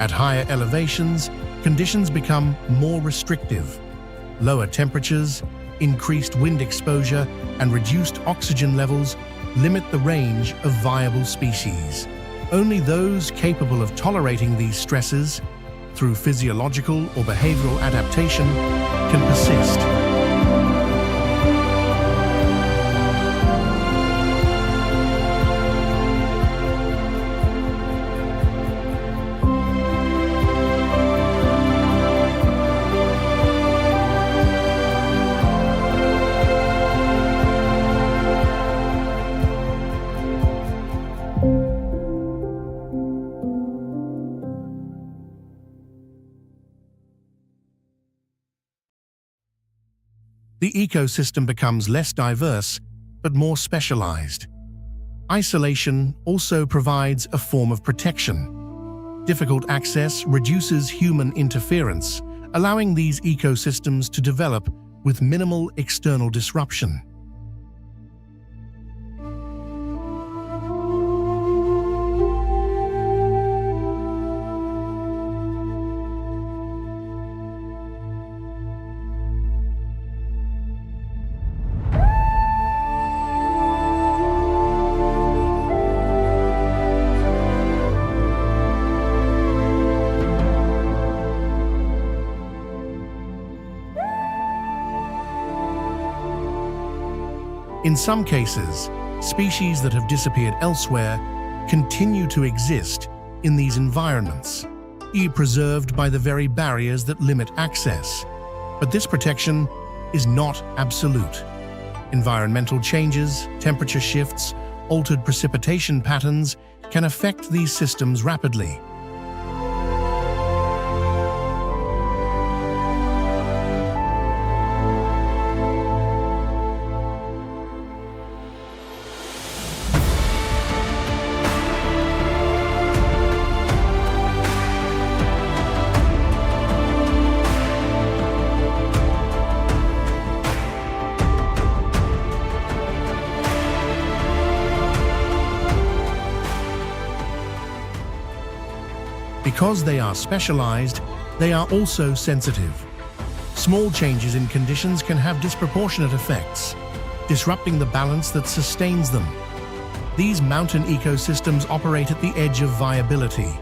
At higher elevations, conditions become more restrictive. Lower temperatures, increased wind exposure, and reduced oxygen levels limit the range of viable species. Only those capable of tolerating these stresses, through physiological or behavioral adaptation, can persist. The ecosystem becomes less diverse, but more specialized. Isolation also provides a form of protection. Difficult access reduces human interference, allowing these ecosystems to develop with minimal external disruption. In some cases, species that have disappeared elsewhere continue to exist in these environments, preserved by the very barriers that limit access. But this protection is not absolute. Environmental changes, temperature shifts, altered precipitation patterns can affect these systems rapidly. Because they are specialized, they are also sensitive. Small changes in conditions can have disproportionate effects, disrupting the balance that sustains them. These mountain ecosystems operate at the edge of viability.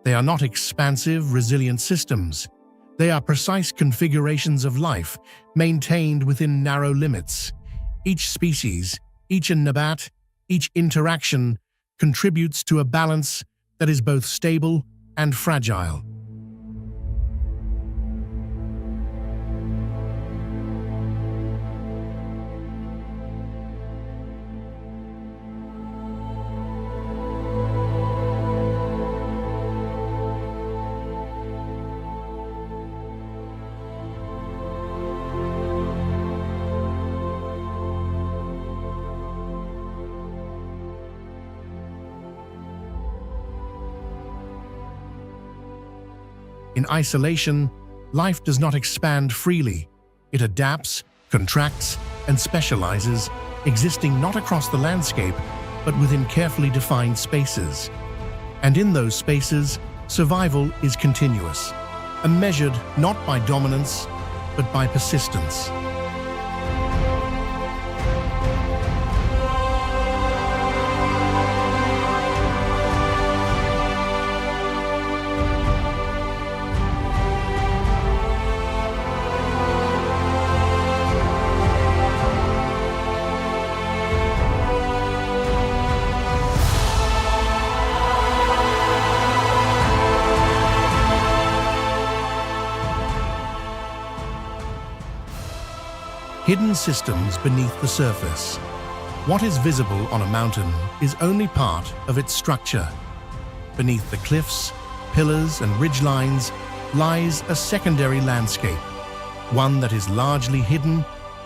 They are not expansive, resilient systems. They are precise configurations of life, maintained within narrow limits. Each species, each nabat, Each interaction contributes to a balance that is both stable and fragile. In isolation, life does not expand freely. It adapts, contracts, and specializes, existing not across the landscape, but within carefully defined spaces. And in those spaces, survival is continuous, and measured not by dominance, but by persistence. Hidden systems beneath the surface. What is visible on a mountain is only part of its structure. Beneath the cliffs, pillars, and ridgelines lies a secondary landscape, one that is largely hidden,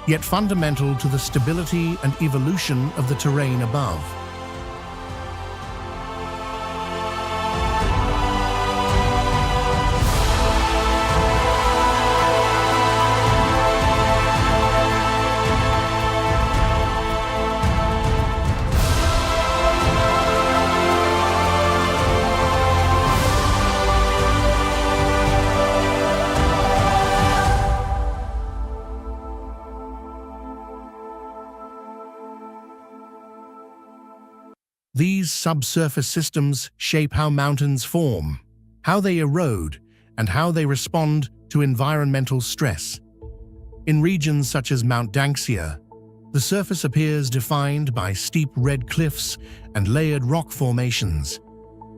yet fundamental to the stability and evolution of the terrain above. These subsurface systems shape how mountains form, how they erode, and how they respond to environmental stress. In regions such as Mount Kailash, the surface appears defined by steep red cliffs and layered rock formations.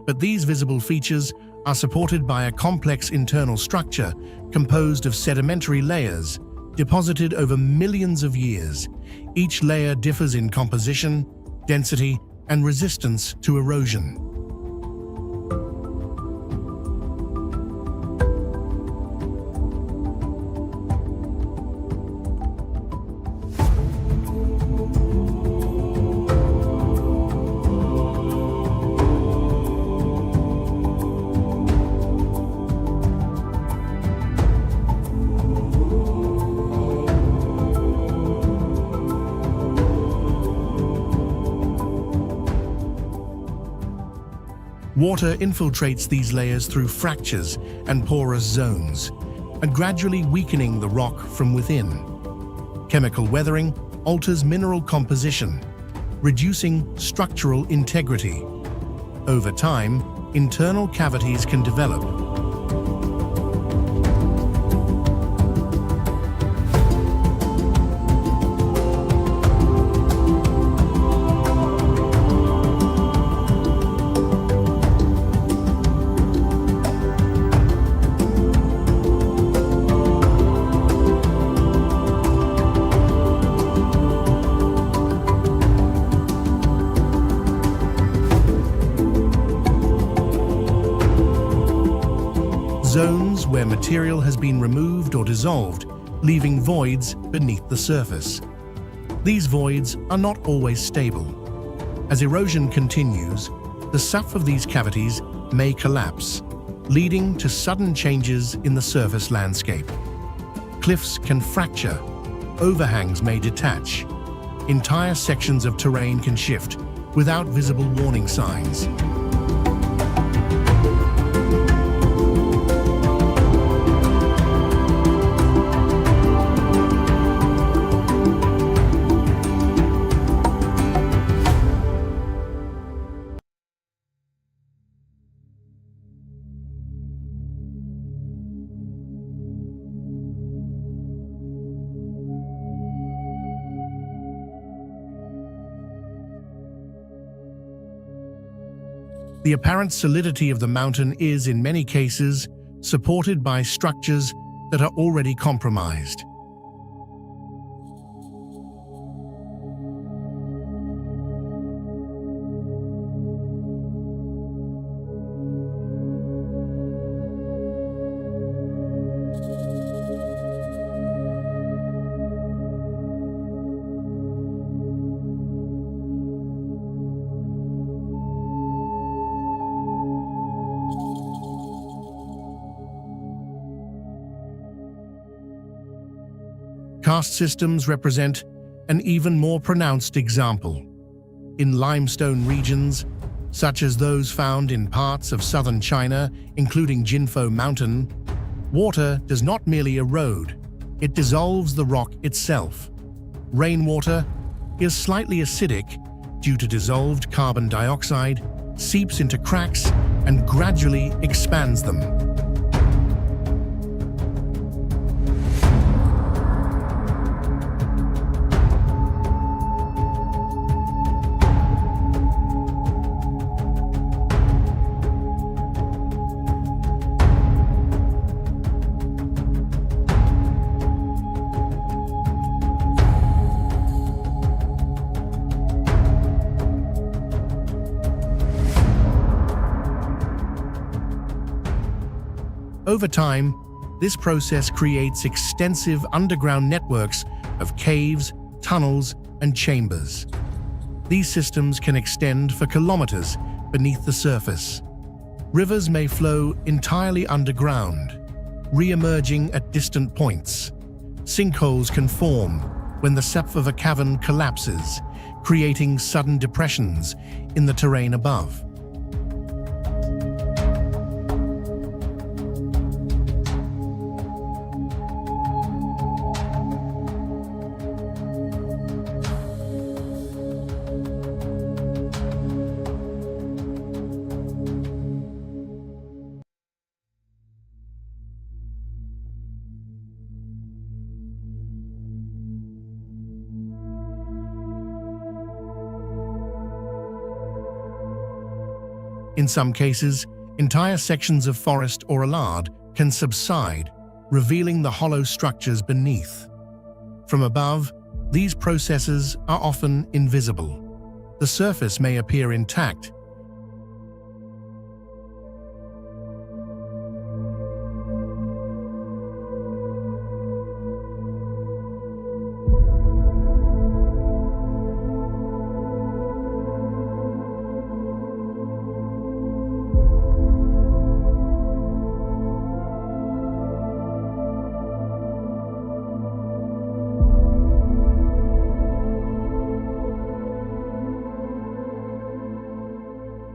But these visible features are supported by a complex internal structure composed of sedimentary layers deposited over millions of years. Each layer differs in composition, density, and resistance to erosion. Water infiltrates these layers through fractures and porous zones, and gradually weakening the rock from within. Chemical weathering alters mineral composition, reducing structural integrity. Over time, internal cavities can develop. Zones where material has been removed or dissolved, leaving voids beneath the surface. These voids are not always stable. As erosion continues, the suff of these cavities may collapse, leading to sudden changes in the surface landscape. Cliffs can fracture, overhangs may detach, entire sections of terrain can shift without visible warning signs. The apparent solidity of the mountain is, in many cases, supported by structures that are already compromised. Karst systems represent an even more pronounced example. In limestone regions, such as those found in parts of southern China, including Jinfo Mountain, water does not merely erode, it dissolves the rock itself. Rainwater is slightly acidic due to dissolved carbon dioxide, seeps into cracks, and gradually expands them. Over time, this process creates extensive underground networks of caves, tunnels, and chambers. These systems can extend for kilometers beneath the surface. Rivers may flow entirely underground, re-emerging at distant points. Sinkholes can form when the seph of a cavern collapses, creating sudden depressions in the terrain above. In some cases, entire sections of forest or allard can subside, revealing the hollow structures beneath. From above, these processes are often invisible. The surface may appear intact,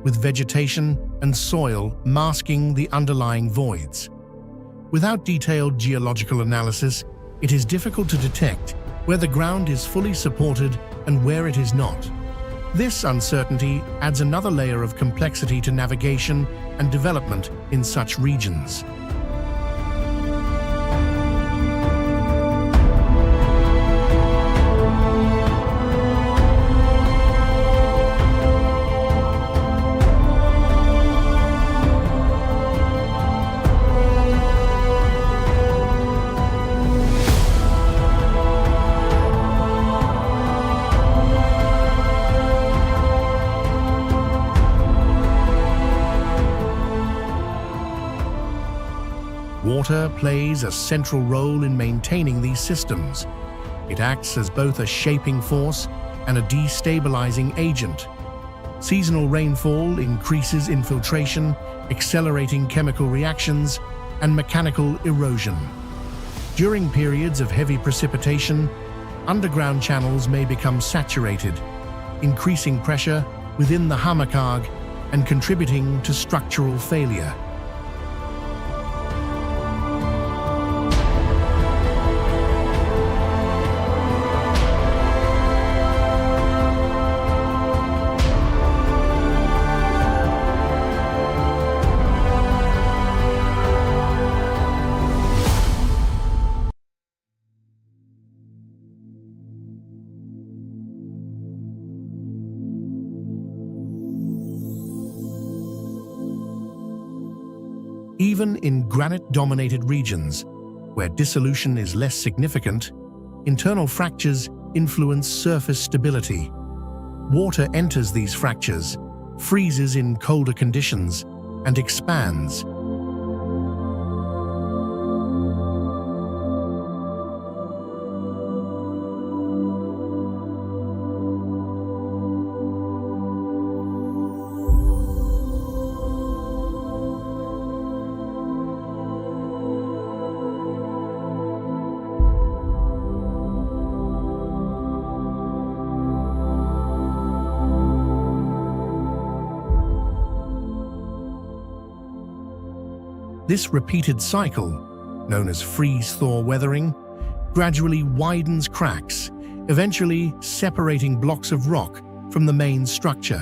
with vegetation and soil masking the underlying voids. Without detailed geological analysis, it is difficult to detect where the ground is fully supported and where it is not. This uncertainty adds another layer of complexity to navigation and development in such regions. Water plays a central role in maintaining these systems. It acts as both a shaping force and a destabilizing agent. Seasonal rainfall increases infiltration, accelerating chemical reactions and mechanical erosion. During periods of heavy precipitation, underground channels may become saturated, increasing pressure within the Hamakag and contributing to structural failure. Even in granite-dominated regions, where dissolution is less significant, internal fractures influence surface stability. Water enters these fractures, freezes in colder conditions, and expands. This repeated cycle, known as freeze-thaw weathering, gradually widens cracks, eventually separating blocks of rock from the main structure.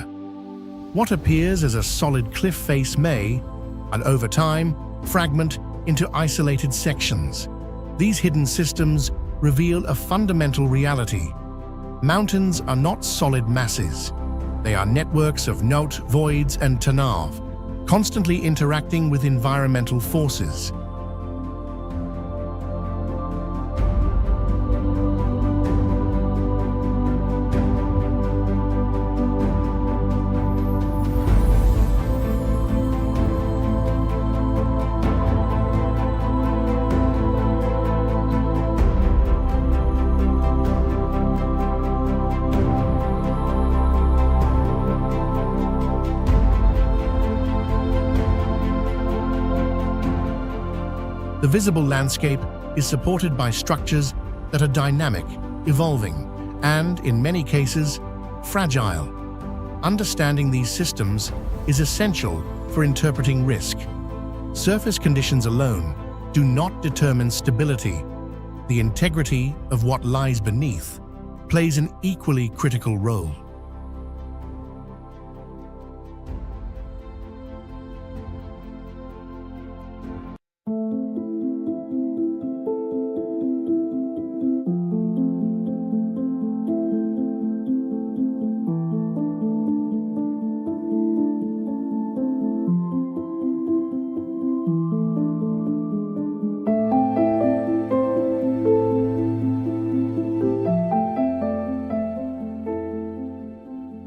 What appears as a solid cliff face may, and over time, fragment into isolated sections. These hidden systems reveal a fundamental reality. Mountains are not solid masses. They are networks of note, voids, and tanav, constantly interacting with environmental forces. The visible landscape is supported by structures that are dynamic, evolving, and, in many cases, fragile. Understanding these systems is essential for interpreting risk. Surface conditions alone do not determine stability. The integrity of what lies beneath plays an equally critical role.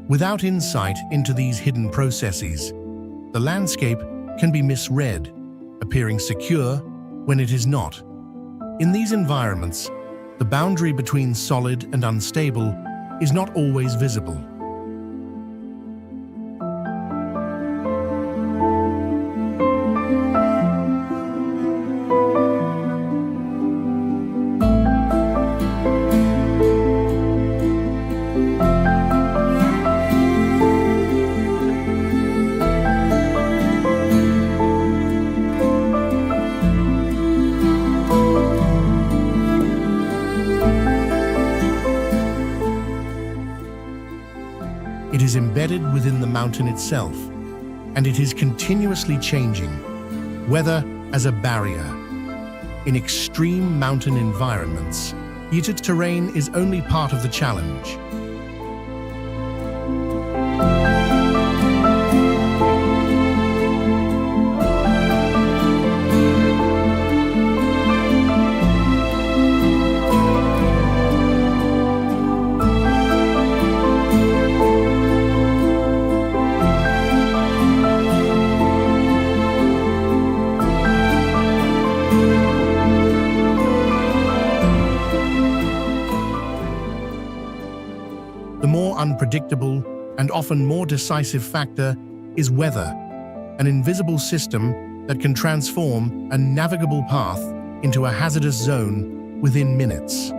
Without insight into these hidden processes, the landscape can be misread, appearing secure when it is not. In these environments, the boundary between solid and unstable is not always visible. It is embedded within the mountain itself, and it is continuously changing, weather as a barrier. In extreme mountain environments, yet its terrain is only part of the challenge. The more unpredictable and often more decisive factor is weather, an invisible system that can transform a navigable path into a hazardous zone within minutes.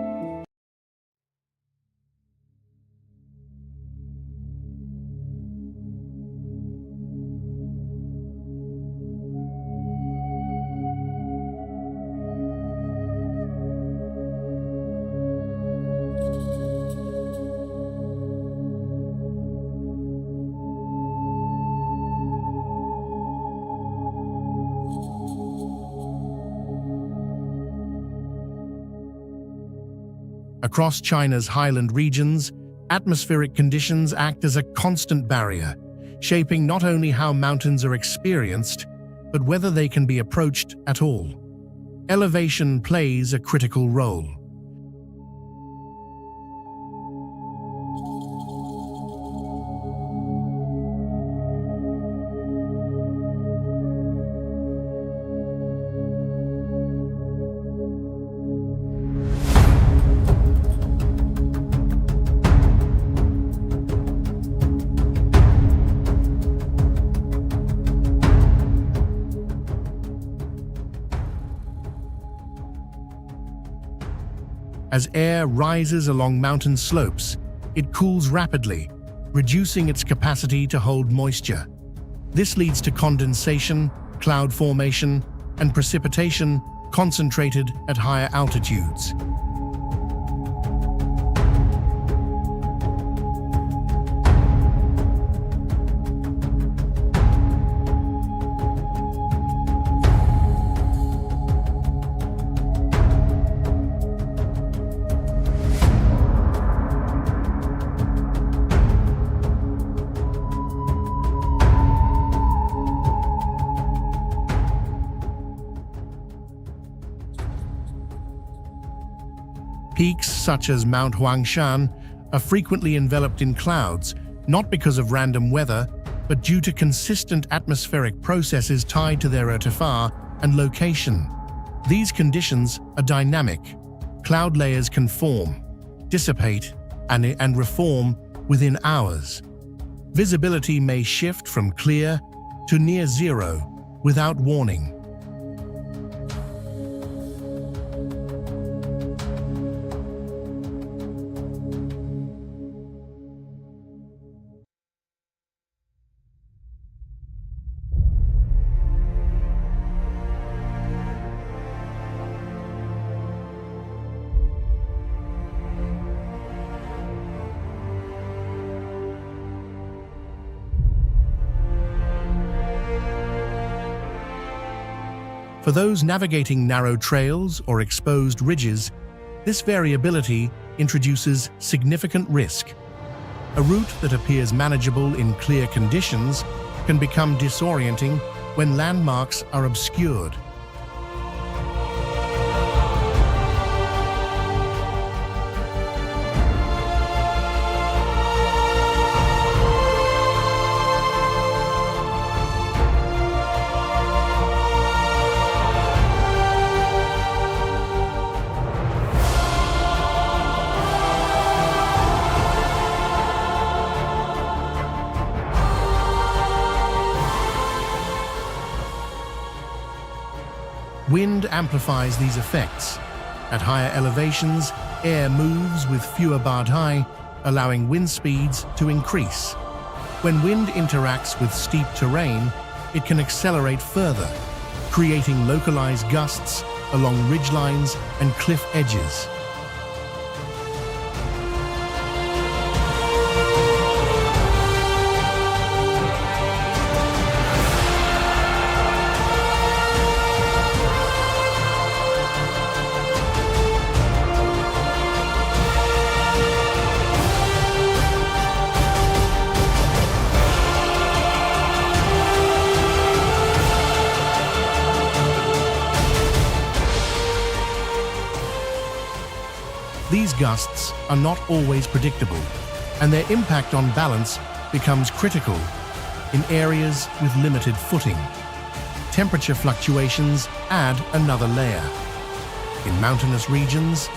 Across China's highland regions, atmospheric conditions act as a constant barrier, shaping not only how mountains are experienced, but whether they can be approached at all. Elevation plays a critical role. As air rises along mountain slopes, it cools rapidly, reducing its capacity to hold moisture. This leads to condensation, cloud formation, and precipitation concentrated at higher altitudes. Peaks such as Mount Huangshan are frequently enveloped in clouds, not because of random weather, but due to consistent atmospheric processes tied to their irtifa and location. These conditions are dynamic. Cloud layers can form, dissipate, and reform within hours. Visibility may shift from clear to near zero without warning. For those navigating narrow trails or exposed ridges, this variability introduces significant risk. A route that appears manageable in clear conditions can become disorienting when landmarks are obscured. Wind amplifies these effects. At higher elevations, air moves with fewer badhai, allowing wind speeds to increase. When wind interacts with steep terrain, it can accelerate further, creating localized gusts along ridgelines and cliff edges. These gusts are not always predictable, and their impact on balance becomes critical in areas with limited footing. Temperature fluctuations add another layer. In mountainous regions,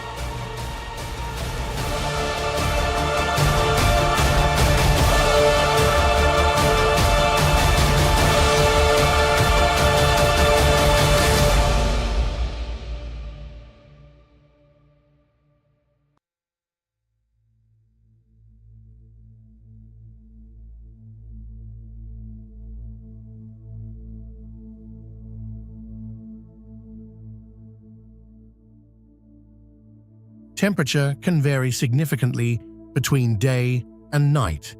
temperature can vary significantly between day and night,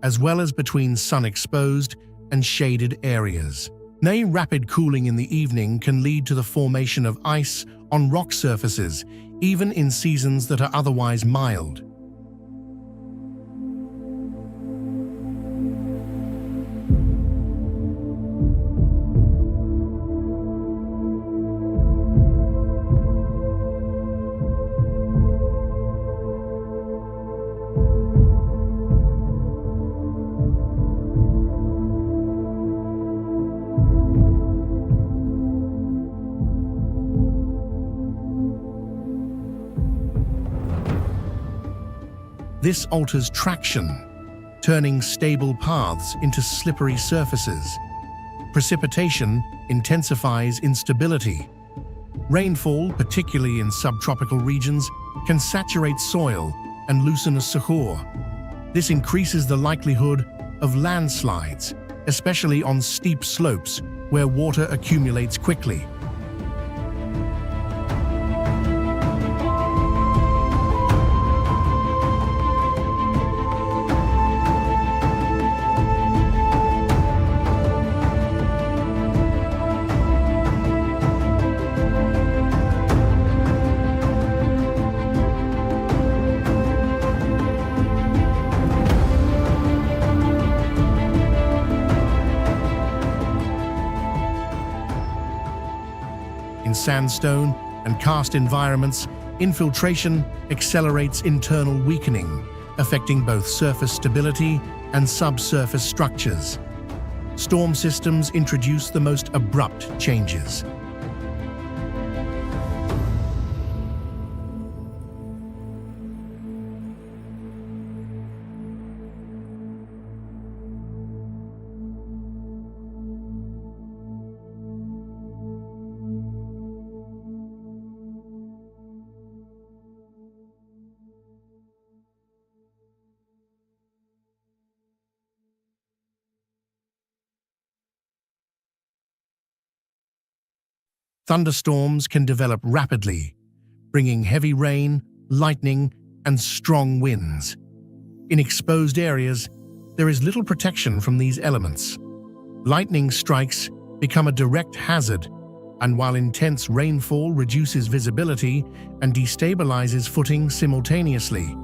as well as between sun-exposed and shaded areas. Rapid cooling in the evening can lead to the formation of ice on rock surfaces, even in seasons that are otherwise mild. This alters traction, turning stable paths into slippery surfaces. Precipitation intensifies instability. Rainfall, particularly in subtropical regions, can saturate soil and loosen a suhor. This increases the likelihood of landslides, especially on steep slopes where water accumulates quickly. In sandstone and karst environments, infiltration accelerates internal weakening, affecting both surface stability and subsurface structures. Storm systems introduce the most abrupt changes. Thunderstorms can develop rapidly, bringing heavy rain, lightning, and strong winds. In exposed areas, there is little protection from these elements. Lightning strikes become a direct hazard, and while intense rainfall reduces visibility and destabilizes footing simultaneously.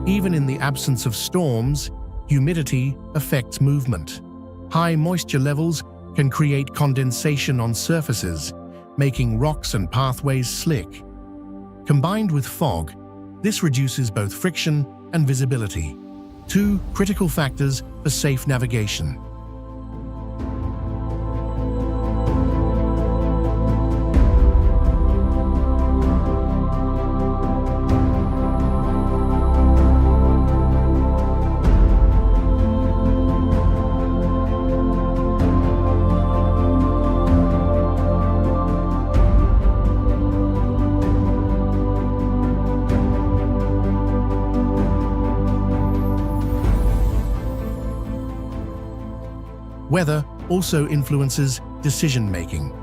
Even in the absence of storms, humidity affects movement. High moisture levels can create condensation on surfaces, making rocks and pathways slick. Combined with fog, this reduces both friction and visibility, two critical factors for safe navigation. Weather also influences decision-making.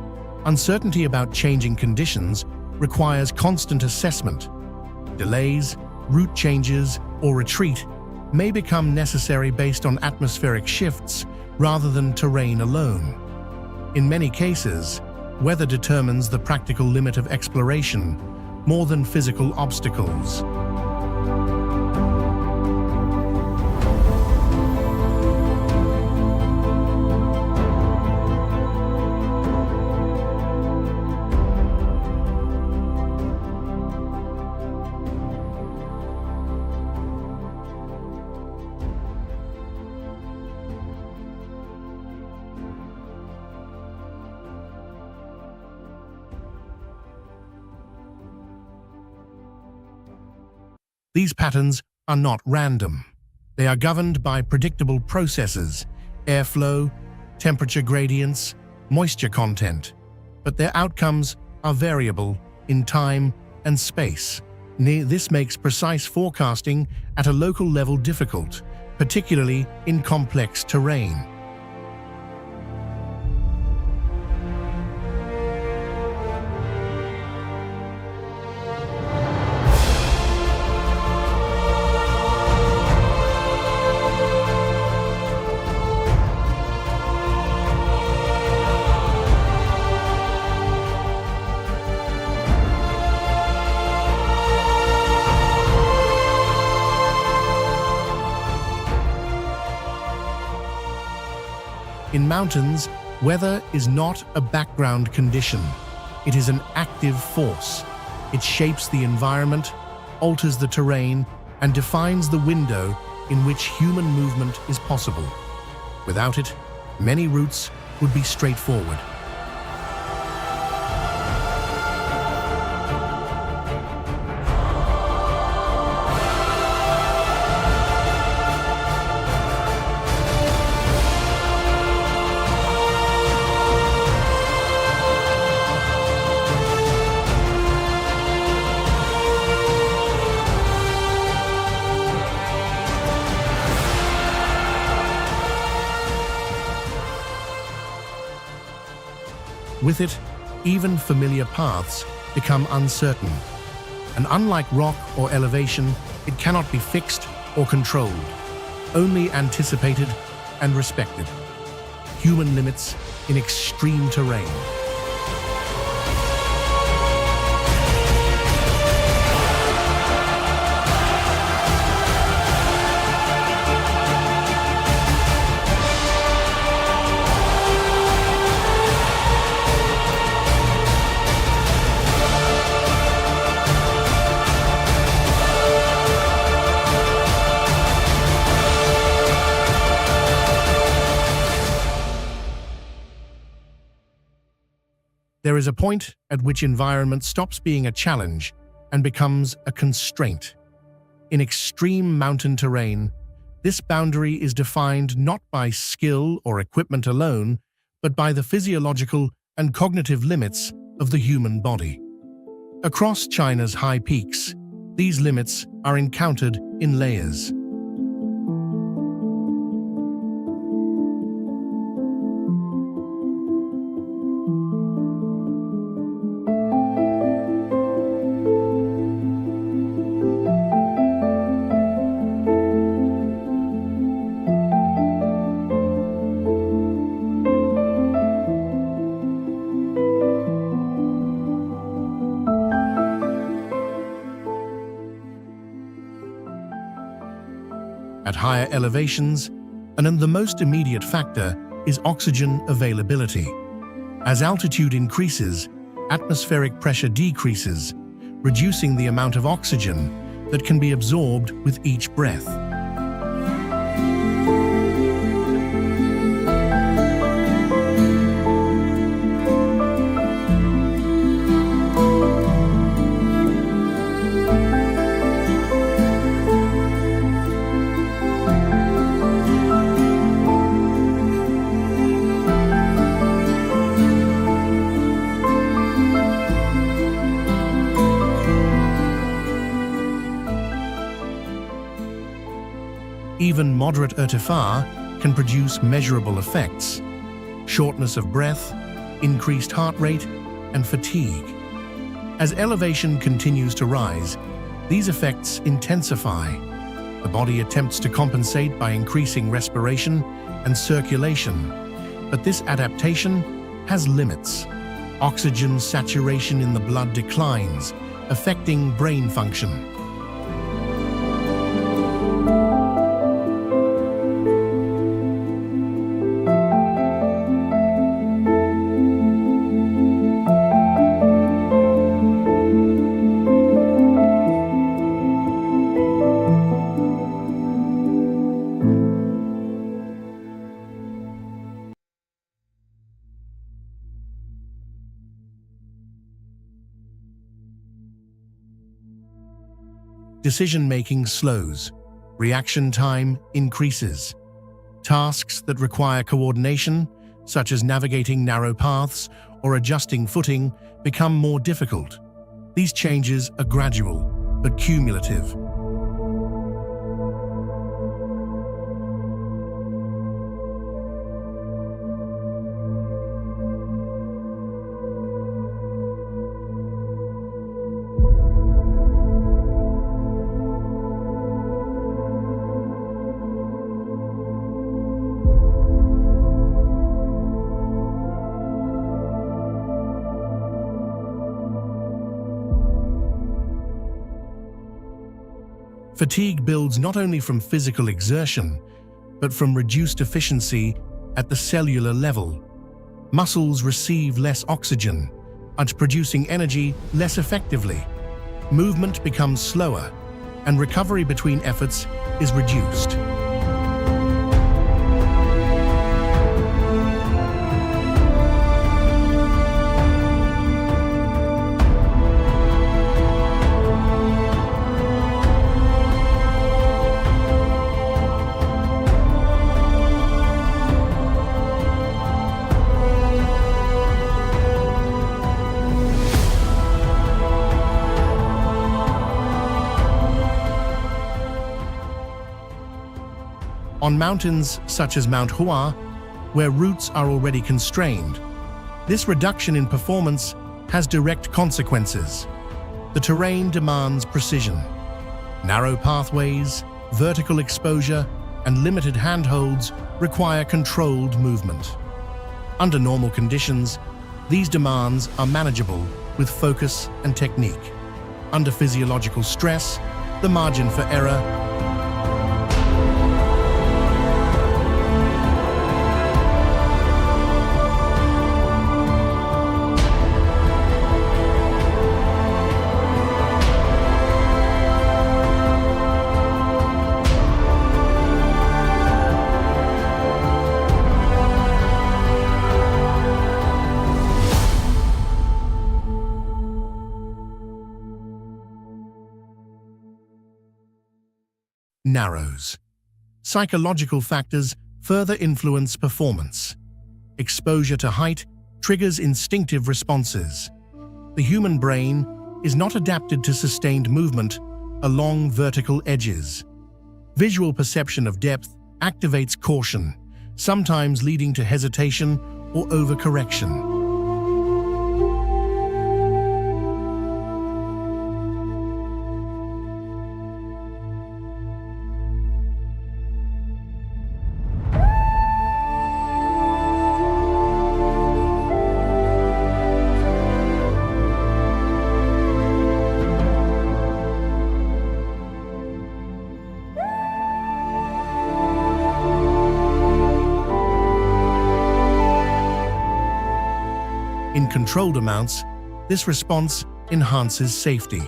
Uncertainty about changing conditions requires constant assessment. Delays, route changes, or retreat may become necessary based on atmospheric shifts rather than terrain alone. In many cases, weather determines the practical limit of exploration more than physical obstacles. These patterns are not random. They are governed by predictable processes, airflow, temperature gradients, moisture content, but their outcomes are variable in time and space. This makes precise forecasting at a local level difficult, particularly in complex terrain. In mountains, weather is not a background condition. It is an active force. It shapes the environment, alters the terrain, and defines the window in which human movement is possible. Without it, many routes would be straightforward. With it, even familiar paths become uncertain. And unlike rock or elevation, it cannot be fixed or controlled, only anticipated and respected. Human limits in extreme terrain. There is a point at which environment stops being a challenge and becomes a constraint. In extreme mountain terrain, this boundary is defined not by skill or equipment alone, but by the physiological and cognitive limits of the human body. Across China's high peaks, these limits are encountered in layers. At higher elevations, and the most immediate factor is oxygen availability. As altitude increases, atmospheric pressure decreases, reducing the amount of oxygen that can be absorbed with each breath. Even moderate irtifa can produce measurable effects: shortness of breath, increased heart rate, and fatigue. As elevation continues to rise, these effects intensify. The body attempts to compensate by increasing respiration and circulation, but this adaptation has limits. Oxygen saturation in the blood declines, affecting brain function. Decision-making slows, reaction time increases. Tasks that require coordination, such as navigating narrow paths or adjusting footing, become more difficult. These changes are gradual but cumulative. Fatigue builds not only from physical exertion, but from reduced efficiency at the cellular level. Muscles receive less oxygen, and producing energy less effectively. Movement becomes slower, and recovery between efforts is reduced. On mountains such as Mount Hua, where routes are already constrained, this reduction in performance has direct consequences. The terrain demands precision. Narrow pathways, vertical exposure, and limited handholds require controlled movement. Under normal conditions, these demands are manageable with focus and technique. Under physiological stress, the margin for error narrows. Psychological factors further influence performance. Exposure to height triggers instinctive responses. The human brain is not adapted to sustained movement along vertical edges. Visual perception of depth activates caution, sometimes leading to hesitation or overcorrection. In controlled amounts, this response enhances safety.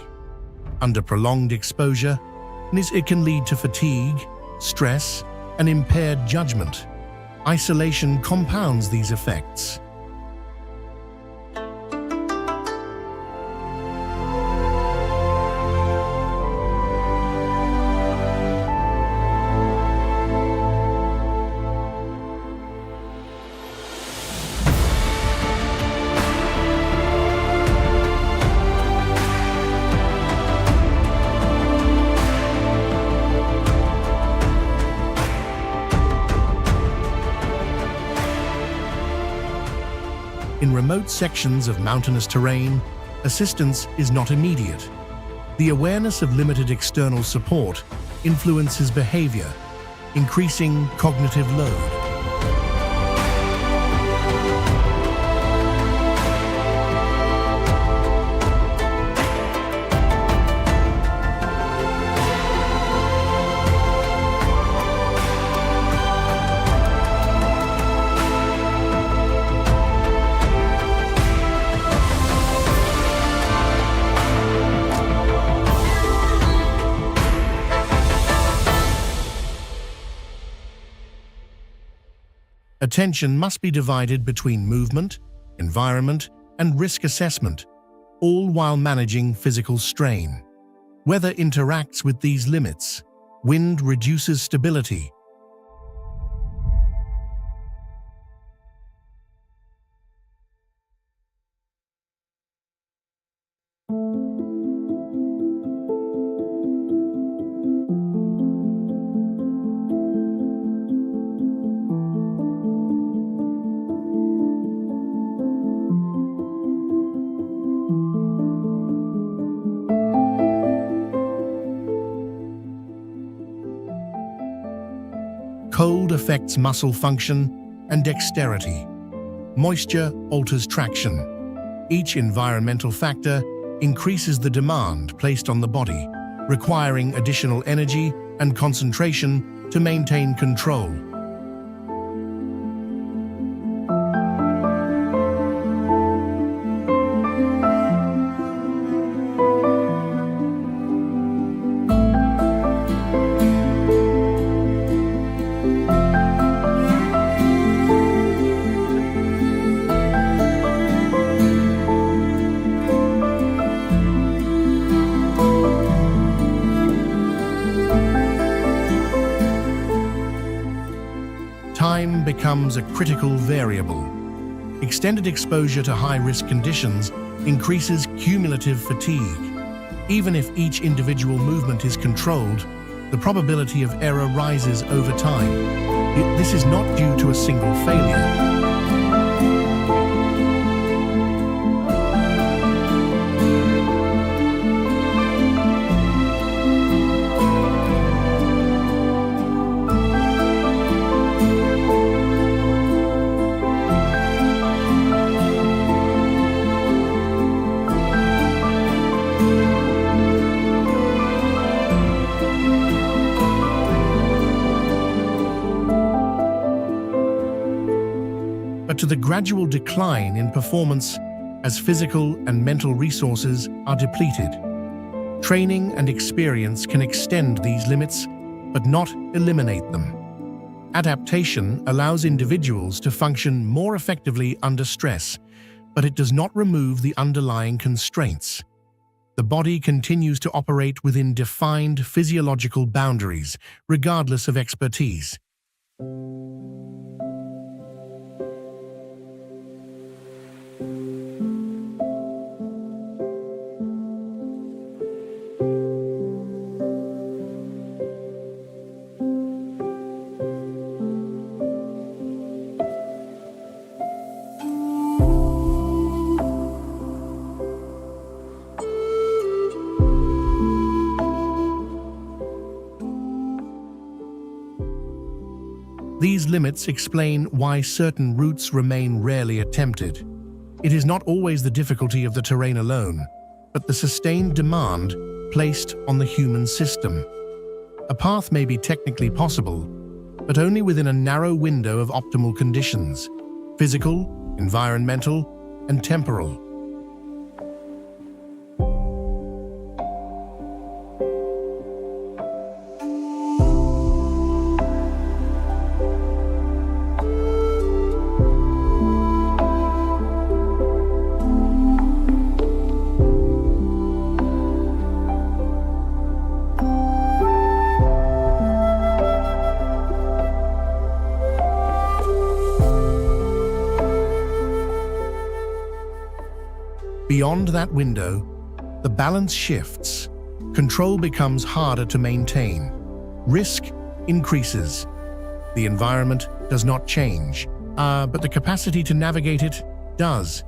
Under prolonged exposure, it can lead to fatigue, stress, and impaired judgment. Isolation compounds these effects. In remote sections of mountainous terrain, assistance is not immediate. The awareness of limited external support influences behavior, increasing cognitive load. Attention must be divided between movement, environment, and risk assessment, all while managing physical strain. Weather interacts with these limits. Wind reduces stability. Cold affects muscle function and dexterity. Moisture alters traction. Each environmental factor increases the demand placed on the body, requiring additional energy and concentration to maintain control. becomes a critical variable. Extended exposure to high-risk conditions increases cumulative fatigue. Even if each individual movement is controlled, the probability of error rises over time. This is not due to a single failure. But to the gradual decline in performance as physical and mental resources are depleted. Training and experience can extend these limits, but not eliminate them. Adaptation allows individuals to function more effectively under stress, but it does not remove the underlying constraints. The body continues to operate within defined physiological boundaries, regardless of expertise. These limits explain why certain routes remain rarely attempted. It is not always the difficulty of the terrain alone, but the sustained demand placed on the human system. A path may be technically possible, but only within a narrow window of optimal conditions: physical, environmental, and temporal. Beyond that window, the balance shifts. Control becomes harder to maintain. Risk increases. The environment does not change, but the capacity to navigate it does.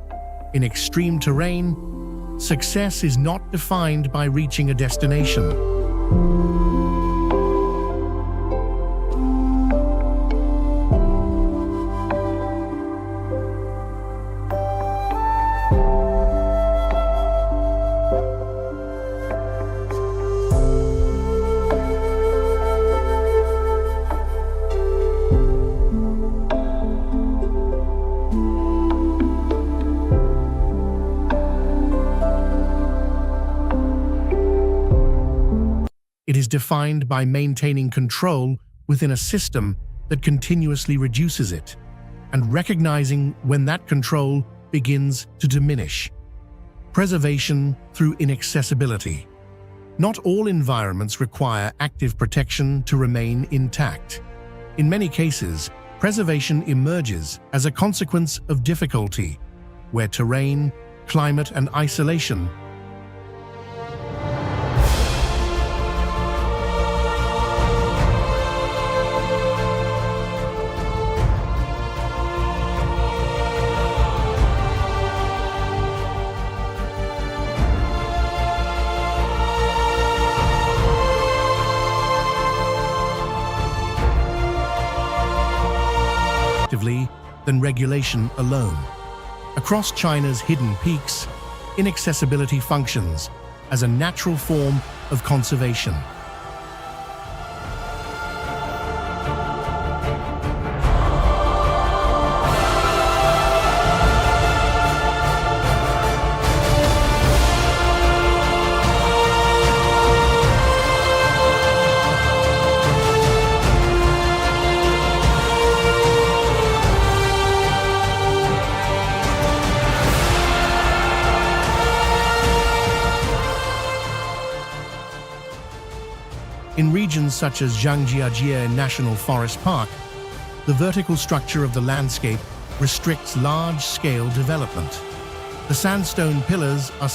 In extreme terrain, success is not defined by reaching a destination. It is defined by maintaining control within a system that continuously reduces it, and recognizing when that control begins to diminish. Preservation through inaccessibility. Not all environments require active protection to remain intact. In many cases, preservation emerges as a consequence of difficulty, where terrain, climate, and isolation than regulation alone. Across China's hidden peaks, inaccessibility functions as a natural form of conservation. In regions such as Zhangjiajie National Forest Park, The vertical structure of the landscape restricts large-scale development. The sandstone pillars are